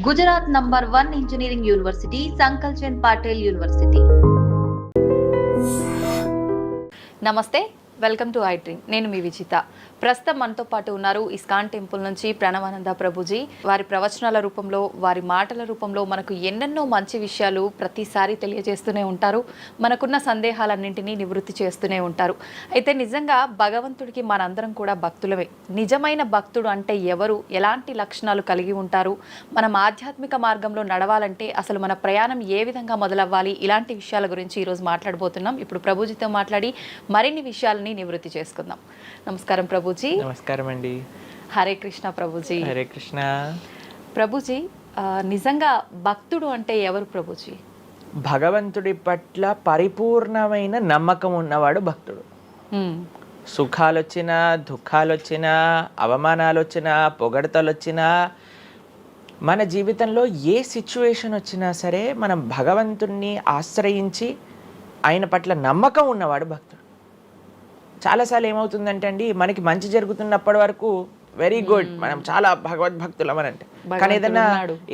Gujarat number 1 engineering university Sankalchand Patil university. నమస్తే, welcome to I dream. నేను మీ విజిత. ప్రస్తుతం మనతో పాటు ఉన్నారు ఇస్కాన్ టెంపుల్ నుంచి ప్రణవానంద ప్రభుజీ. వారి ప్రవచనాల రూపంలో, వారి మాటల రూపంలో మనకు ఎన్నెన్నో మంచి విషయాలు ప్రతిసారి తెలియజేస్తూనే ఉంటారు. మనకున్న సందేహాలన్నింటినీ నివృత్తి చేస్తూనే ఉంటారు. అయితే నిజంగా భగవంతుడికి మనందరం కూడా భక్తులమే. నిజమైన భక్తుడు అంటే ఎవరు, ఎలాంటి లక్షణాలు కలిగి ఉంటారు, మనం ఆధ్యాత్మిక మార్గంలో నడవాలంటే అసలు మన ప్రయాణం ఏ విధంగా మొదలవ్వాలి, ఇలాంటి విషయాల గురించి ఈరోజు మాట్లాడబోతున్నాం. ఇప్పుడు ప్రభుజీతో మాట్లాడి మరిన్ని విషయాలని నివృత్తి చేసుకుందాం. నమస్కారం ప్రభుజీ. నమస్కారం అండి. హరే కృష్ణ ప్రభుజీ. హరే కృష్ణ ప్రభుజీ. నిజంగా భక్తుడు అంటే ఎవరు ప్రభుజీ? భగవంతుడి పట్ల పరిపూర్ణమైన నమ్మకం ఉన్నవాడు భక్తుడు. సుఖాలు వచ్చినా, దుఃఖాలు వచ్చినా, అవమానాలు వచ్చినా, పొగడతలు వచ్చినా, మన జీవితంలో ఏ సిచ్యువేషన్ వచ్చినా సరే మనం భగవంతుణ్ణి ఆశ్రయించి ఆయన పట్ల నమ్మకం ఉన్నవాడు భక్తుడు. చాలాసార్లు ఏమవుతుందంటే అండి, మనకి మంచి జరుగుతున్నప్పటి వరకు వెరీ గుడ్, మనం చాలా భగవద్భక్తులం అని అంటే, కానీ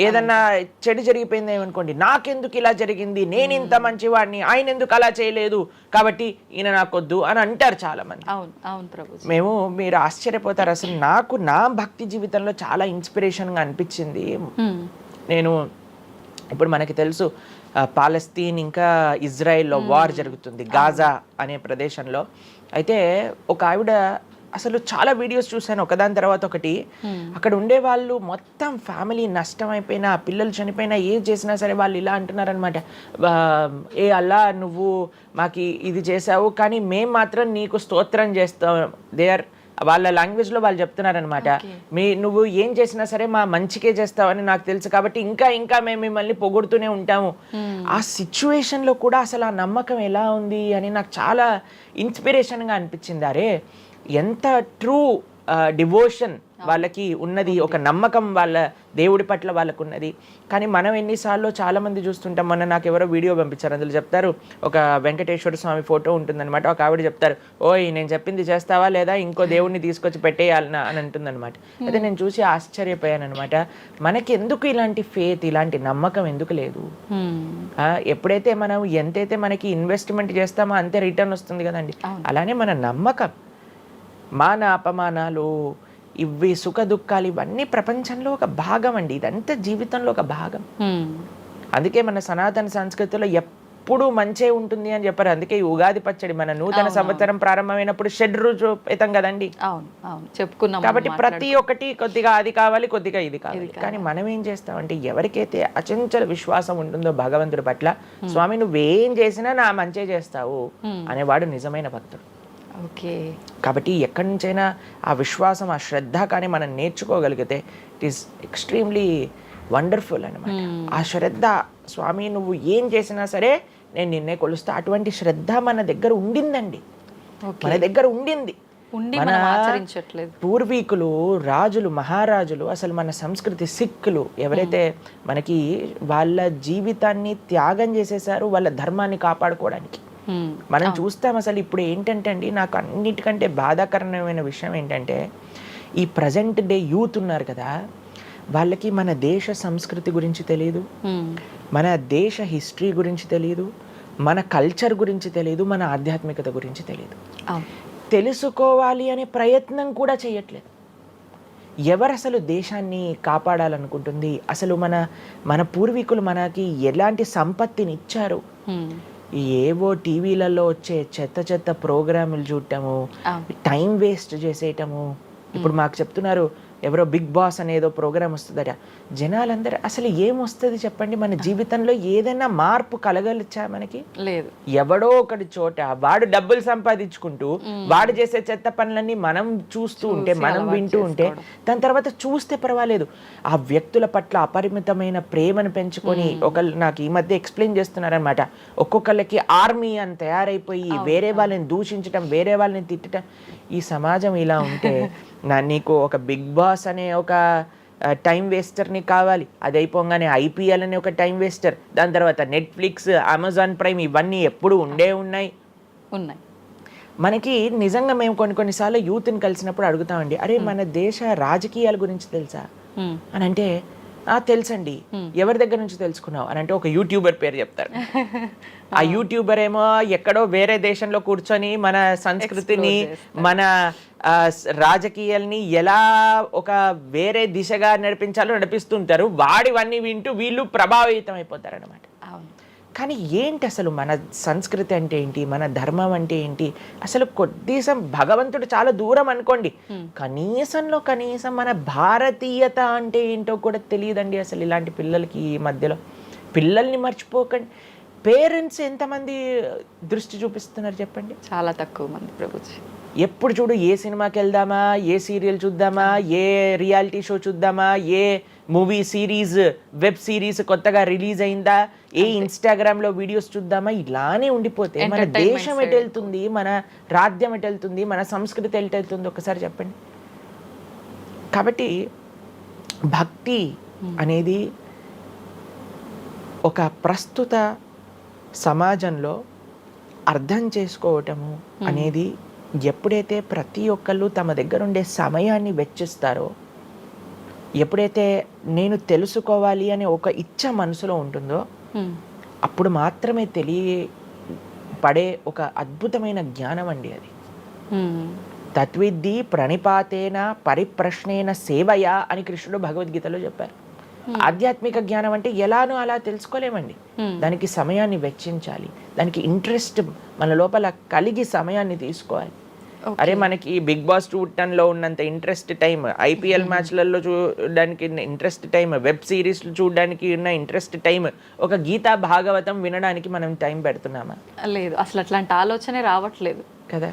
ఏదన్నా చెడు జరిగిపోయింది ఏమనుకోండి, నాకెందుకు ఇలా జరిగింది, నేను ఇంత మంచివాడిని, ఆయన ఎందుకు అలా చేయలేదు, కాబట్టి ఈయన నాకొద్దు అని అంటారు చాలా మంది. మీరు ఆశ్చర్యపోతారు. అసలు నాకు నా భక్తి జీవితంలో చాలా ఇన్స్పిరేషన్గా అనిపించింది. నేను ఇప్పుడు మనకి తెలుసు పాలస్తీన్ ఇంకా ఇజ్రాయెల్లో వార్ జరుగుతుంది, గాజా అనే ప్రదేశంలో. అయితే ఒక ఆవిడ, అసలు చాలా వీడియోస్ చూశాను ఒకదాని తర్వాత ఒకటి, అక్కడ ఉండే వాళ్ళు మొత్తం ఫ్యామిలీ నష్టం అయిపోయినా, పిల్లలు చనిపోయినా, ఏం చేసినా సరే వాళ్ళు ఇలా అంటున్నారనమాట, ఏ అల్లా నువ్వు మాకు ఇది చేసావు కానీ మేము మాత్రం నీకు స్తోత్రం చేస్తాం. వాళ్ళ లాంగ్వేజ్లో వాళ్ళు చెప్తున్నారనమాట, నువ్వు ఏం చేసినా సరే మా మంచికే చేస్తావని నాకు తెలుసు, కాబట్టి ఇంకా ఇంకా మేము మిమ్మల్ని పొగుడుతూనే ఉంటాము. ఆ సిచ్యువేషన్లో కూడా అసలు ఆ నమ్మకం ఎలా ఉంది అని నాకు చాలా ఇన్స్పిరేషన్గా అనిపించింది. అరే ఎంత ట్రూ డివోషన్ వాళ్ళకి ఉన్నది, ఒక నమ్మకం వాళ్ళ దేవుడి పట్ల వాళ్ళకు ఉన్నది. కానీ మనం ఎన్నిసార్లు చాలామంది చూస్తుంటాం. మొన్న నాకు ఎవరో వీడియో పంపించారు, అందులో చెప్తారు, ఒక వెంకటేశ్వర స్వామి ఫోటో ఉంటుందన్నమాట, ఒక ఆవిడ చెప్తారు, ఓయ్ నేను చెప్పింది చేస్తావా లేదా, ఇంకో దేవుడిని తీసుకొచ్చి పెట్టేయాలనా అని అంటుందన్నమాట. అయితే నేను చూసి ఆశ్చర్యపోయాను అనమాట. మనకి ఎందుకు ఇలాంటి ఫేత్, ఇలాంటి నమ్మకం ఎందుకు లేదు? ఎప్పుడైతే మనం ఎంతైతే మనకి ఇన్వెస్ట్మెంట్ చేస్తామో అంతే రిటర్న్ వస్తుంది కదండి. అలానే మన నమ్మకం, మాన అపమానాలు, ఇవి సుఖ దుఃఖాలు, ఇవన్నీ ప్రపంచంలో ఒక భాగం అండి. ఇదంతా జీవితంలో ఒక భాగం. అందుకే మన సనాతన సంస్కృతిలో ఎప్పుడు మంచే ఉంటుంది అని చెప్పారు. అందుకే ఈ ఉగాది పచ్చడి, మన నూతన సంవత్సరం ప్రారంభమైనప్పుడు షడ్రుజోపేతం కదండి, చెప్పుకున్నాం. కాబట్టి ప్రతి ఒక్కటి కొద్దిగా అది కావాలి, కొద్దిగా ఇది కావాలి. కానీ మనం ఏం చేస్తామంటే, ఎవరికైతే అచంచల విశ్వాసం ఉంటుందో భగవంతుడి పట్ల, స్వామి నువ్వేం చేసినా నా మంచే చేస్తావు అనేవాడు నిజమైన భక్తుడు. కాబట్టి ఎక్కడి నుంచైనా ఆ విశ్వాసం, ఆ శ్రద్ధ కానీ మనం నేర్చుకోగలిగితే ఇట్ ఈస్ ఎక్స్ట్రీమ్లీ వండర్ఫుల్ అనమాట. ఆ శ్రద్ధ, స్వామి నువ్వు ఏం చేసినా సరే నేను నిన్నే కొలుస్తా, అటువంటి శ్రద్ధ మన దగ్గర ఉండిందండి, మన దగ్గర ఉండింది. మన పూర్వీకులు, రాజులు, మహారాజులు, అసలు మన సంస్కృతి, సిక్కులు ఎవరైతే మనకి వాళ్ళ జీవితాన్ని త్యాగం చేసేసారు వాళ్ళ ధర్మాన్ని కాపాడుకోవడానికి. మనం చూస్తాం. అసలు ఇప్పుడు ఏంటంటే అండి, నాకు అన్నిటికంటే బాధాకరమైన విషయం ఏంటంటే, ఈ ప్రజెంట్ డే యూత్ ఉన్నారు కదా, వాళ్ళకి మన దేశ సంస్కృతి గురించి తెలియదు, మన దేశ హిస్టరీ గురించి తెలియదు, మన కల్చర్ గురించి తెలియదు, మన ఆధ్యాత్మికత గురించి తెలియదు. తెలుసుకోవాలి అనే ప్రయత్నం కూడా చేయట్లేదు. ఎవరు అసలు దేశాన్ని కాపాడాలనుకుంటుంది? అసలు మన పూర్వీకులు మనకి ఎలాంటి సంపత్తిని ఇచ్చారు? ఏవో టీవీలలో వచ్చే చెత్త ప్రోగ్రాములు చూడటము, టైం వేస్ట్ చేసేయటము. ఇప్పుడు మాకు చెప్తున్నారు, ఎవరో బిగ్ బాస్ అనేదో ప్రోగ్రామ్ వస్తుందట. జనాలందరూ అసలు ఏమొస్తుంది చెప్పండి? మన జీవితంలో ఏదైనా మార్పు కలగలిచ్చా? మనకి లేదు. ఎవడో ఒకటి చోట వాడు డబ్బులు సంపాదించుకుంటూ వాడు చేసే చెత్త పనులన్నీ మనం చూస్తూ ఉంటే, మనం వింటూ ఉంటే, దాని తర్వాత చూస్తే పర్వాలేదు, ఆ వ్యక్తుల పట్ల అపరిమితమైన ప్రేమను పెంచుకొని, ఒకళ్ళు నాకు ఈ మధ్య ఎక్స్ప్లెయిన్ చేస్తున్నారనమాట, ఒక్కొక్కళ్ళకి ఆర్మీ అని తయారైపోయి వేరే వాళ్ళని దూషించటం, వేరే వాళ్ళని తిట్టడం. ఈ సమాజం ఇలా ఉంటే నీకు ఒక బిగ్ బాస్ అనే ఒక టైం వేస్టర్ని కావాలి, అది అయిపోగానే ఐపీఎల్ అనే ఒక టైం వేస్టర్, దాని తర్వాత నెట్ఫ్లిక్స్, అమెజాన్ ప్రైమ్, ఇవన్నీ ఎప్పుడు ఉన్నాయి. మనకి నిజంగా మేము కొన్నిసార్లు యూత్ని కలిసినప్పుడు అడుగుతామండి, అరే మన దేశ రాజకీయాల గురించి తెలుసా అని అంటే, తెలుసండి. ఎవరి దగ్గర నుంచి తెలుసుకున్నావు అని అంటే ఒక యూట్యూబర్ పేరు చెప్తారు. ఆ యూట్యూబర్ ఏమో ఎక్కడో వేరే దేశంలో కూర్చొని మన సంస్కృతిని, మన రాజకీయాల్ని ఎలా ఒక వేరే దిశగా నడిపించాలో నడిపిస్తుంటారు. వాడివన్నీ వింటూ వీళ్ళు ప్రభావితం అయిపోతారు అనమాట. కానీ ఏంటి అసలు మన సంస్కృతి అంటే ఏంటి, మన ధర్మం అంటే ఏంటి, అసలు కొద్దిసం భగవంతుడు చాలా దూరం అనుకోండి, కనీసంలో కనీసం మన భారతీయత అంటే ఏంటో కూడా తెలియదండి అసలు ఇలాంటి పిల్లలకి. ఈ మధ్యలో పిల్లల్ని మర్చిపోకండి. పేరెంట్స్ ఎంతమంది దృష్టి చూపిస్తున్నారు చెప్పండి? చాలా తక్కువ మంది ప్రభుజీ. ఎప్పుడు చూడు ఏ సినిమాకి వెళ్దామా, ఏ సీరియల్ చూద్దామా, ఏ రియాలిటీ షో చూద్దామా, ఏ మూవీ సిరీస్, వెబ్ సిరీస్ కొత్తగా రిలీజ్ అయిందా, ఏ ఇన్స్టాగ్రామ్ లో వీడియోస్ చూద్దామా, ఇలానే ఉండిపోతే మన దేశం ఎటు వెళ్తుంది, మన రాజ్యం ఎటు వెళ్తుంది, మన సంస్కృతి ఎటు వెళ్తుంది ఒకసారి చెప్పండి. కాబట్టి భక్తి అనేది ఒక ప్రస్తుత సమాజంలో అర్థం చేసుకోవటము అనేది ఎప్పుడైతే ప్రతి ఒక్కళ్ళు తమ దగ్గర ఉండే సమయాన్ని వెచ్చిస్తారో, ఎప్పుడైతే నేను తెలుసుకోవాలి అనే ఒక ఇచ్చ మనసులో ఉంటుందో, అప్పుడు మాత్రమే తెలియపడే ఒక అద్భుతమైన జ్ఞానం అండి అది. తత్విద్ధి ప్రణిపాతేన పరిప్రశ్నేన సేవయా అని కృష్ణుడు భగవద్గీతలో చెప్పారు. ఆధ్యాత్మిక జ్ఞానం అంటే ఎలానో అలా తెలుసుకోలేమండి. దానికి సమయాన్ని వెచ్చించాలి, దానికి ఇంట్రెస్ట్ మన లోపల కలిగి సమయాన్ని తీసుకోవాలి. అరే మనకి బిగ్ బాస్ 210 ఉన్నంత ఇంట్రెస్ట్ టైం, ఐపీఎల్ మ్యాచ్లలో చూడడానికి ఇంట్రెస్ట్ టైం, వెబ్ సిరీస్లు చూడడానికి ఉన్న ఇంట్రెస్ట్ టైం, ఒక గీతా భాగవతం వినడానికి మనం టైం పెడుతున్నామా? లేదు, అసలు అట్లాంటి ఆలోచనే రావట్లేదు కదా.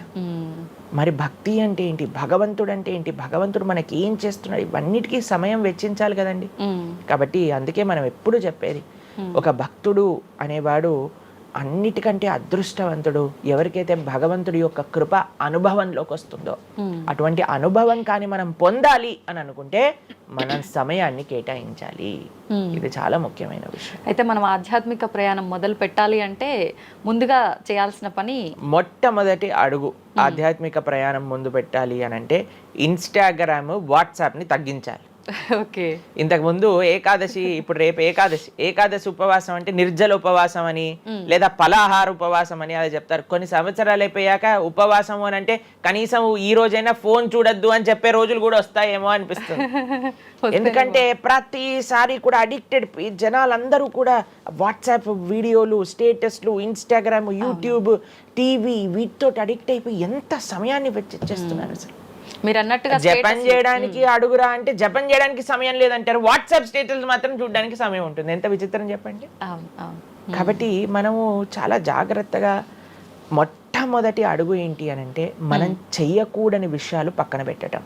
మరి భక్తి అంటే ఏంటి, భగవంతుడు అంటే ఏంటి, భగవంతుడు మనకి ఏం చేస్తున్నాడు, ఇవన్నిటికీ సమయం వెచ్చించాలి కదండి. కాబట్టి అందుకే మనం ఎప్పుడు చెప్పేది, ఒక భక్తుడు అనేవాడు అన్నిటికంటే అదృష్టవంతుడు ఎవరికైతే భగవంతుడి యొక్క కృప అనుభవంలోకి వస్తుందో. అటువంటి అనుభవం కానీ మనం పొందాలి అని అనుకుంటే మనం సమయాన్ని కేటాయించాలి. ఇది చాలా ముఖ్యమైన విషయం. అయితే మనం ఆధ్యాత్మిక ప్రయాణం మొదలు పెట్టాలి అంటే ముందుగా చేయాల్సిన పని, మొట్టమొదటి అడుగు ఆధ్యాత్మిక ప్రయాణం ముందు పెట్టాలి అని అంటే ఇన్స్టాగ్రామ్, వాట్సాప్ని తగ్గించాలి. ఓకే. ఇంతకు ముందు ఏకాదశి, ఇప్పుడు రేపు ఏకాదశి ఉపవాసం అంటే నిర్జల ఉపవాసం అని లేదా పలాహార ఉపవాసం అని అది చెప్తారు. కొన్ని సంవత్సరాలు అయిపోయాక ఉపవాసం అని అంటే కనీసం ఈ రోజైనా ఫోన్ చూడొద్దు అని చెప్పే రోజులు కూడా వస్తాయేమో అనిపిస్తుంది. ఎందుకంటే ప్రతిసారి కూడా అడిక్టెడ్ జనాలందరూ కూడా వాట్సాప్ వీడియోలు, స్టేటస్లు, ఇన్స్టాగ్రామ్, యూట్యూబ్, టీవీ వీటితో అడిక్ట్ అయిపోయి ఎంత సమయాన్ని వెచ్చిస్తున్నారు. అసలు మీరు అన్నట్టుగా జపం చేయడానికి అడుగురా అంటే జపం చేయడానికి సమయం లేదంటారు, వాట్సాప్ స్టేటస్ మాత్రం చూడడానికి సమయం ఉంటుంది. ఎంత విచిత్రం చెప్పండి. కాబట్టి మనము చాలా జాగ్రత్తగా మొట్టమొదటి అడుగు ఏంటి అని అంటే మనం చెయ్యకూడని విషయాలు పక్కన పెట్టడం.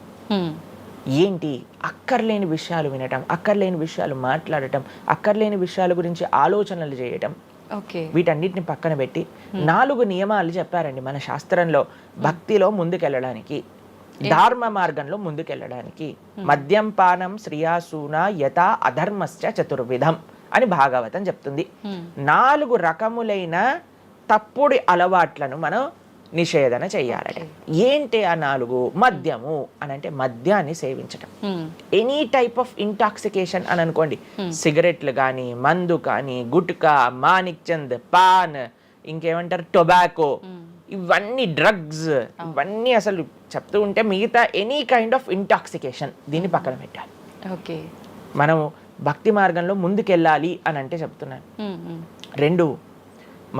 ఏంటి? అక్కర్లేని విషయాలు వినటం, అక్కర్లేని విషయాలు మాట్లాడటం, అక్కర్లేని విషయాల గురించి ఆలోచనలు చేయటం. వీటన్నిటిని పక్కన పెట్టి 4 నియమాలు చెప్పారండి మన శాస్త్రంలో భక్తిలో ముందుకెళ్ళడానికి, ధర్మ మార్గంలో ముందుకెళ్ళడానికి. మద్యం పానం శ్రియాసూన యథా అధర్మశ్చ చతుర్విధం అని భాగవతం చెప్తుంది. 4 రకములైన తప్పుడు అలవాట్లను మనం నిషేధన చెయ్యాలట. ఏంటి ఆ 4? మద్యము అని అంటే మద్యాన్ని సేవించటం, ఎనీ టైప్ ఆఫ్ ఇంటాక్సికేషన్ అని అనుకోండి, సిగరెట్లు కానీ, మందు కానీ, గుట్కా, మానిక్ చంద్, పాన్, ఇంకేమంటారు టొబాకో, ఇవన్నీ డ్రగ్స్, ఇవన్నీ అసలు చెప్తూ ఉంటే మిగతా ఎనీ కైండ్ ఆఫ్ ఇంటాక్సికేషన్ దీన్ని పక్కన పెట్టాలి. ఓకే, మనం భక్తి మార్గంలో ముందుకెళ్ళాలి అని అంటే చెప్తున్నాను. 2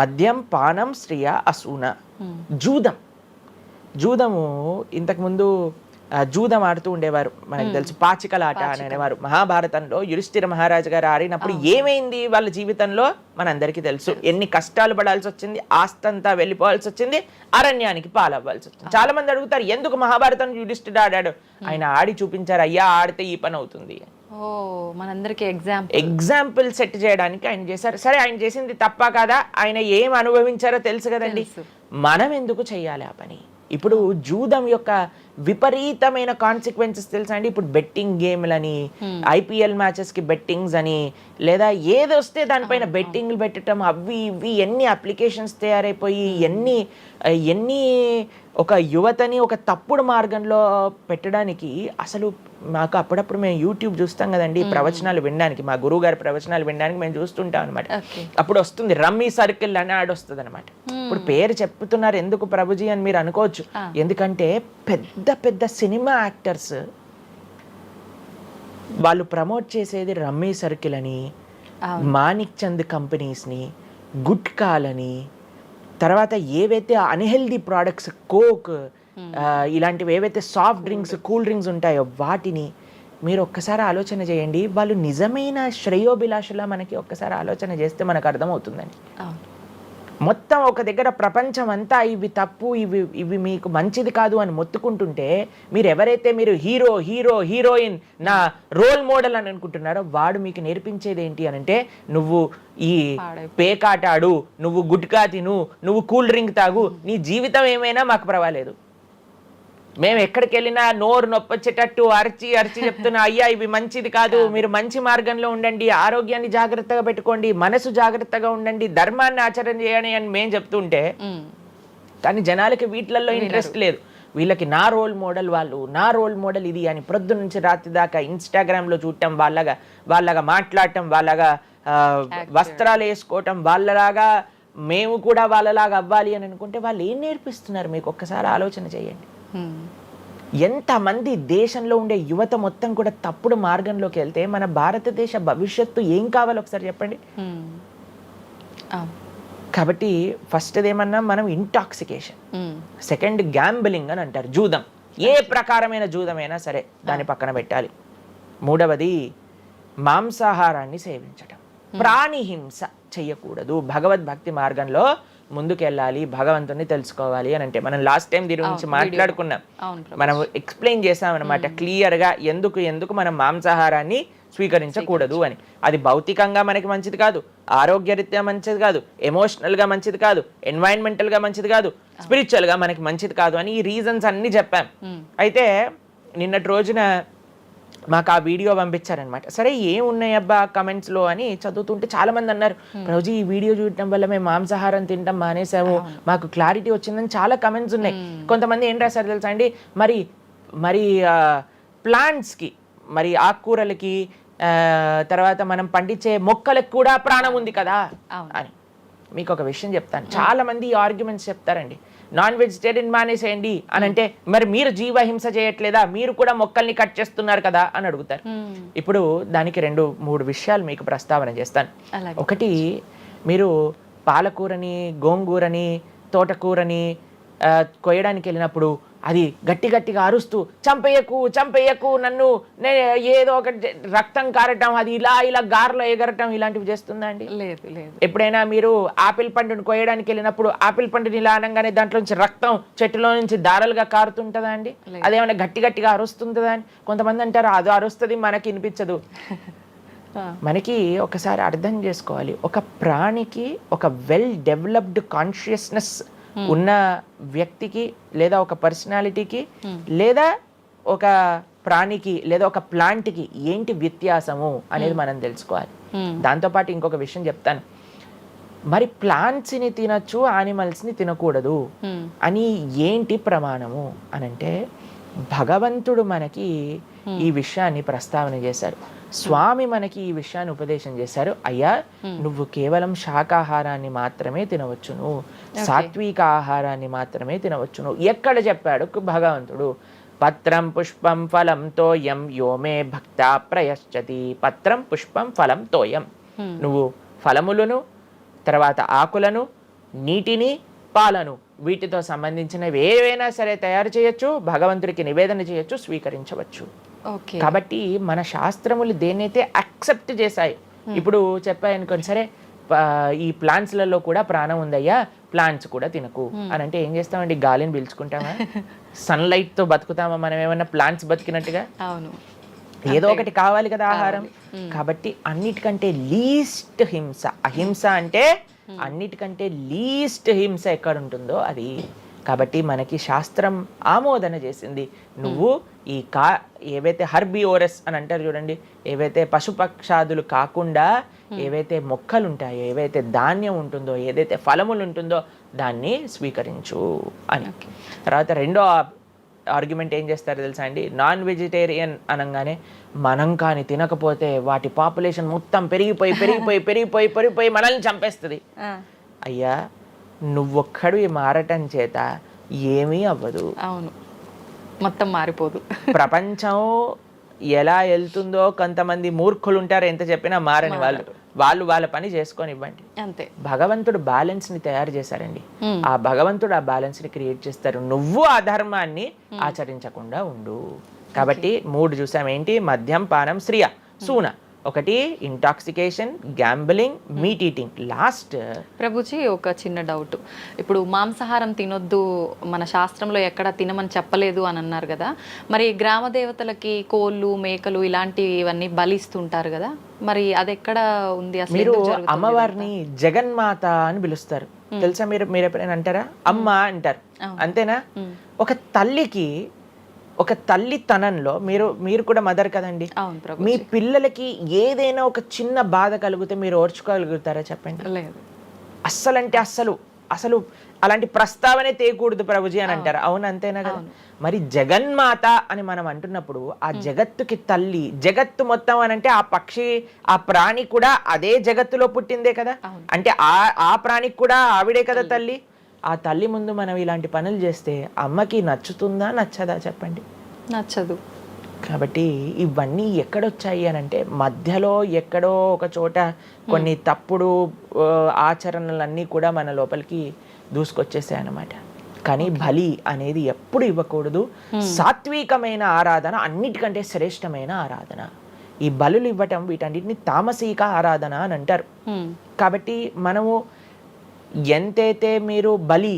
మద్యం పానం శ్రియ అసూన. జూదము ఇంతకుముందు జూదం ఆడుతూ ఉండేవారు, మనకు తెలుసు, పాచికలాట అని అనేవారు. మహాభారతంలో యుధిష్ఠిర మహారాజు గారు ఆడినప్పుడు ఏమైంది వాళ్ళ జీవితంలో మనందరికీ తెలుసు. ఎన్ని కష్టాలు పడాల్సి వచ్చింది, ఆస్తంతా వెళ్ళిపోవాల్సి వచ్చింది, అరణ్యానికి పాలవ్వాల్సి వచ్చింది. చాలా మంది అడుగుతారు ఎందుకు మహాభారతం యుధిష్ఠిరుడు ఆడాడు. ఆయన ఆడి చూపించారు, అయ్యా ఆడితే ఈ పని అవుతుంది. మనందరికి ఎగ్జాంపుల్ సెట్ చేయడానికి ఆయన చేశారు. సరే, ఆయన చేసింది తప్ప కదా, ఆయన ఏం అనుభవించారో తెలుసు కదండి. మనం ఎందుకు చెయ్యాలి ఆ పని? ఇప్పుడు జూదం యొక్క విపరీతమైన కాన్సిక్వెన్సెస్ తెలుసా అండి. ఇప్పుడు బెట్టింగ్ గేమ్లని, IPL మ్యాచెస్కి బెట్టింగ్స్ అని, లేదా ఏది వస్తే దానిపైన బెట్టింగ్లు పెట్టడం, అవి ఇవి ఎన్ని అప్లికేషన్స్ తయారైపోయి ఎన్ని ఒక యువతని ఒక తప్పుడు మార్గంలో పెట్టడానికి. అసలు మాకు అప్పుడప్పుడు మేము యూట్యూబ్ చూస్తాం కదండి ప్రవచనాలు వినడానికి, మా గురువు గారి ప్రవచనాలు వినడానికి మేము చూస్తుంటాం అనమాట. అప్పుడు వస్తుంది రమ్మీ సర్కిల్ అని యాడ్ వస్తుంది అనమాట. ఇప్పుడు పేరు చెప్తున్నారు ఎందుకు ప్రభుజీ అని మీరు అనుకోవచ్చు. ఎందుకంటే పెద్ద పెద్ద సినిమా యాక్టర్స్ వాళ్ళు ప్రమోట్ చేసేది రమ్మీ సర్కిల్ అని, మాణిక్ చంద్ కంపెనీస్ని, గుట్కాలని, తర్వాత ఏవైతే అన్హెల్దీ ప్రోడక్ట్స్ కోక్ ఇలాంటివి ఏవైతే సాఫ్ట్ డ్రింక్స్ కూల్ డ్రింక్స్ ఉంటాయో వాటిని మీరు ఒక్కసారి ఆలోచన చేయండి. వాళ్ళు నిజమైన శ్రేయోభిలాషులా మనకి ఒక్కసారి ఆలోచన చేస్తే మనకు అర్థమవుతుందండి. మొత్తం ఒక దగ్గర ప్రపంచం అంతా ఇవి తప్పు, ఇవి మీకు మంచిది కాదు అని మొత్తుకుంటుంటే మీరు ఎవరైతే మీరు హీరోయిన్ నా రోల్ మోడల్ అని అనుకుంటున్నారో వాడు మీకు నేర్పించేది ఏంటి అని అంటే, నువ్వు ఈ పేకాట ఆడు, నువ్వు గుట్కా తిను, నువ్వు కూల్ డ్రింక్ తాగు, నీ జీవితం ఏమైనా మాకు పర్వాలేదు. మేము ఎక్కడికి వెళ్ళినా నోరు నొప్పొచ్చేటట్టు అరిచి చెప్తున్నా, అయ్యా ఇవి మంచిది కాదు, మీరు మంచి మార్గంలో ఉండండి, ఆరోగ్యాన్ని జాగ్రత్తగా పెట్టుకోండి, మనసు జాగ్రత్తగా ఉండండి, ధర్మాన్ని ఆచరణ చేయండి అని మేము చెప్తుంటే, కానీ జనాలకి వీటిల్లో ఇంట్రెస్ట్ లేదు. వీళ్ళకి నా రోల్ మోడల్ వాళ్ళు, నా రోల్ మోడల్ ఇది అని ప్రొద్దు నుంచి రాత్రి దాకా ఇన్స్టాగ్రామ్లో చూడటం, వాళ్ళగా మాట్లాడటం, వాళ్ళగా వస్త్రాలు వేసుకోవటం, వాళ్ళలాగా మేము కూడా వాళ్ళలాగా అవ్వాలి అని అనుకుంటే వాళ్ళు ఏం నేర్పిస్తున్నారు మీకు ఒక్కసారి ఆలోచన చేయండి. ఎంతమంది దేశంలో ఉండే యువత మొత్తం కూడా తప్పుడు మార్గంలోకి వెళ్తే మన భారతదేశ భవిష్యత్తు ఏం కావాలో ఒకసారి చెప్పండి. కాబట్టి ఫస్ట్ ఏమన్నా మనం ఇంటాక్సికేషన్, సెకండ్ గ్యాంబ్లింగ్ అని అంటారు, జూదం, ఏ ప్రకారమైన జూదమైనా సరే దాన్ని పక్కన పెట్టాలి. మూడవది మాంసాహారాన్ని సేవించటం, ప్రాణిహింస చెయ్యకూడదు, భగవద్భక్తి మార్గంలో ముందుకెళ్ళాలి, భగవంతుని తెలుసుకోవాలి అని అంటే. మనం లాస్ట్ టైం దీని గురించి మాట్లాడుకున్నాం, మనం ఎక్స్ప్లెయిన్ చేసాం అనమాట క్లియర్గా ఎందుకు మనం మాంసాహారాన్ని స్వీకరించకూడదు అని. అది భౌతికంగా మనకి మంచిది కాదు, ఆరోగ్యరీత్యా మంచిది కాదు, ఎమోషనల్గా మంచిది కాదు, ఎన్వైరన్మెంటల్గా మంచిది కాదు, స్పిరిచువల్గా మనకి మంచిది కాదు అని ఈ రీజన్స్ అన్ని చెప్పాం. అయితే నిన్నటి రోజున మాకు ఆ వీడియో పంపించారనమాట. సరే ఏమున్నాయబ్బా కమెంట్స్లో అని చదువుతుంటే చాలా మంది అన్నారు, రోజు ఈ వీడియో చూడటం వల్ల మేము మాంసాహారం తినటం మానేసాము, మాకు క్లారిటీ వచ్చిందని చాలా కమెంట్స్ ఉన్నాయి. కొంతమంది ఏం రాశారు తెలుసా అండి, మరి ప్లాంట్స్కి, మరి ఆకుకూరలకి, తర్వాత మనం పండించే మొక్కలకు కూడా ప్రాణం ఉంది కదా అని. మీకు ఒక విషయం చెప్తాను, చాలా మంది ఈ ఆర్గ్యుమెంట్స్ చెప్తారండి, నాన్ వెజిటేరియన్ మానేసేయండి అని అంటే, మరి మీరు జీవహింస చేయట్లేదా, మీరు కూడా మొక్కల్ని కట్ చేస్తున్నారు కదా అని అడుగుతారు. ఇప్పుడు దానికి 2-3 విషయాలు మీకు ప్రస్తావన చేస్తాను. ఒకటి, మీరు పాలకూరని, గోంగూరని, తోటకూరని కొయ్యడానికి వెళ్ళినప్పుడు అది గట్టిగా అరుస్తూ చంపేయకు నన్ను, ఏదో ఒక రక్తం కారటం, అది ఇలా గార్లో ఎగరటం, ఇలాంటివి చేస్తుందా అండి? లేదు. ఎప్పుడైనా మీరు ఆపిల్ పండుని కొయ్యడానికి వెళ్ళినప్పుడు ఆపిల్ పండుని ఇలా అనగానే దాంట్లో నుంచి రక్తం చెట్టులో నుంచి దారాలుగా కారుతుంటుందా అండి? అదేమైనా గట్టిగా అరుస్తుందా అని కొంతమంది అంటారు, అది అరుస్తుంది మనకి వినిపించదు. మనకి ఒకసారి అర్థం చేసుకోవాలి, ఒక ప్రాణికి, ఒక వెల్ డెవలప్డ్ కాన్షియస్నెస్ ఉన్న వ్యక్తికి, లేదా ఒక పర్సనాలిటీకి, లేదా ఒక ప్రాణికి, లేదా ఒక ప్లాంట్కి ఏంటి వ్యత్యాసము అనేది మనం తెలుసుకోవాలి. దాంతోపాటు ఇంకొక విషయం చెప్తాను, మరి ప్లాంట్స్ని తినచ్చు, యానిమల్స్ని తినకూడదు అని ఏంటి ప్రమాణము అని అంటే, భగవంతుడు మనకి ఈ విషయాన్ని ప్రస్తావన చేశారు, స్వామి మనకి ఈ విషయాన్ని ఉపదేశం చేశారు. అయ్యా, నువ్వు కేవలం శాకాహారాన్ని మాత్రమే తినవచ్చును, సాత్విక ఆహారాన్ని మాత్రమే తినవచ్చును. ఎక్కడ చెప్పాడు భగవంతుడు? పత్రం పుష్పం ఫలం తోయం యోమే భక్త ప్రయశ్చతి. పత్రం పుష్పం ఫలం తోయం, నువ్వు ఫలములను, తర్వాత ఆకులను, నీటిని, పాలను, వీటితో సంబంధించినవి ఏవైనా సరే తయారు చేయొచ్చు, భగవంతుడికి నివేదన చేయొచ్చు, స్వీకరించవచ్చు. కాబట్టి మన శాస్త్రములు దేన్నైతే యాక్సెప్ట్ చేశాయి, ఇప్పుడు చెప్పాయనుకోండి, సరే ఈ ప్లాంట్స్లలో కూడా ప్రాణం ఉందయ్యా, ప్లాంట్స్ కూడా తినకు అని అంటే ఏం చేస్తామండి? గాలిని పీల్చుకుంటామా? సన్లైట్ తో బతుకుతామా మనం ఏమన్నా ప్లాంట్స్ బతికినట్టుగా? ఏదో ఒకటి కావాలి కదా ఆహారం. కాబట్టి అన్నిటికంటే లీస్ట్ హింస, అహింస అంటే అన్నిటికంటే లీస్ట్ హింస ఎక్కడ ఉంటుందో అది కాబట్టి మనకి శాస్త్రం ఆమోదన చేసింది. నువ్వు ఈ ఏవైతే హర్బివోరస్ అని అంటారు చూడండి, ఏవైతే పశుపక్షాదులు కాకుండా ఏవైతే మొక్కలు ఉంటాయో, ఏవైతే ధాన్యం ఉంటుందో, ఏదైతే ఫలములు ఉంటుందో దాన్ని స్వీకరించు అని. తర్వాత రెండో ఆర్గ్యుమెంట్ ఏం చేస్తారో తెలుసా అండి, నాన్ వెజిటేరియన్ అనగానే మనం కానీ తినకపోతే వాటి పాపులేషన్ మొత్తం పెరిగిపోయి పెరిగిపోయి పెరిగిపోయి పెరిగిపోయి మనల్ని చంపేస్తుంది. అయ్యా, నువ్వొక్కడివి మారటం చేత ఏమీ అవ్వదు. అవును, మొత్తం మారిపోదు. ప్రపంచం ఎలా వెళ్తుందో కొంతమంది మూర్ఖులు ఉంటారు, ఎంత చెప్పినా మారని వాళ్ళు వాళ్ళ పని చేసుకొని ఇవ్వండి అంతే. భగవంతుడు బ్యాలెన్స్ ని తయారు చేశారండి. ఆ భగవంతుడు ఆ బ్యాలెన్స్ ని క్రియేట్ చేస్తారు. నువ్వు ఆ ధర్మాన్ని ఆచరించకుండా ఉండు. కాబట్టి 3 చూసాం. ఏంటి? మద్యం, పానం, శ్రియ, సూన. ఒకటి intoxication, gambling, meet eating. Last Prabhuji ఒక చిన్న డౌట్. ఇప్పుడు మాంసాహారం తినొద్దు, మన శాస్త్రంలో ఎక్కడ తినమని చెప్పలేదు అని అన్నారు కదా, మరి గ్రామ దేవతలకి కోళ్ళు, మేకలు ఇలాంటివన్నీ బలిస్తుంటారు కదా, మరి అది ఎక్కడ ఉంది అసలు? మీరు అమ్మవారిని జగన్మాత అని పిలుస్తారు తెలుసా? మీరు ఎప్పుడైనా అంటారా? అమ్మ అంటారు, అంతేనా? ఒక తల్లికి, ఒక తల్లితనంలో మీరు కూడా మదర్ కదండి, మీ పిల్లలకి ఏదైనా ఒక చిన్న బాధ కలిగితే మీరు ఓర్చుకోగలుగుతారా చెప్పండి? లేదు. అస్సలంటే అసలు అలాంటి ప్రస్తావనే తేయకూడదు ప్రభుజీ అని అంటారు. అవును, అంతేనా కదా? మరి జగన్మాత అని మనం అంటున్నప్పుడు ఆ జగత్తుకి తల్లి, జగత్తు మొత్తం అని అంటే ఆ పక్షి, ఆ ప్రాణి కూడా అదే జగత్తులో పుట్టిందే కదా. అంటే ఆ ప్రాణికి కూడా ఆవిడే కదా తల్లి. ఆ తల్లి ముందు మనం ఇలాంటి పనులు చేస్తే అమ్మకి నచ్చుతుందా, నచ్చదా చెప్పండి? నచ్చదు. కాబట్టి ఇవన్నీ ఎక్కడొచ్చాయి అని అంటే మధ్యలో ఎక్కడో ఒక చోట కొన్ని తప్పుడు ఆచరణలన్నీ కూడా మన లోపలికి దూసుకొచ్చేసాయి అన్నమాట. కానీ బలి అనేది ఎప్పుడు ఇవ్వకూడదు. సాత్వికమైన ఆరాధన అన్నిటికంటే శ్రేష్టమైన ఆరాధన. ఈ బలులు ఇవ్వటం వీటన్నిటిని తామసీక ఆరాధన అని అంటారు. కాబట్టి మనము ఎంతైతే మీరు బలి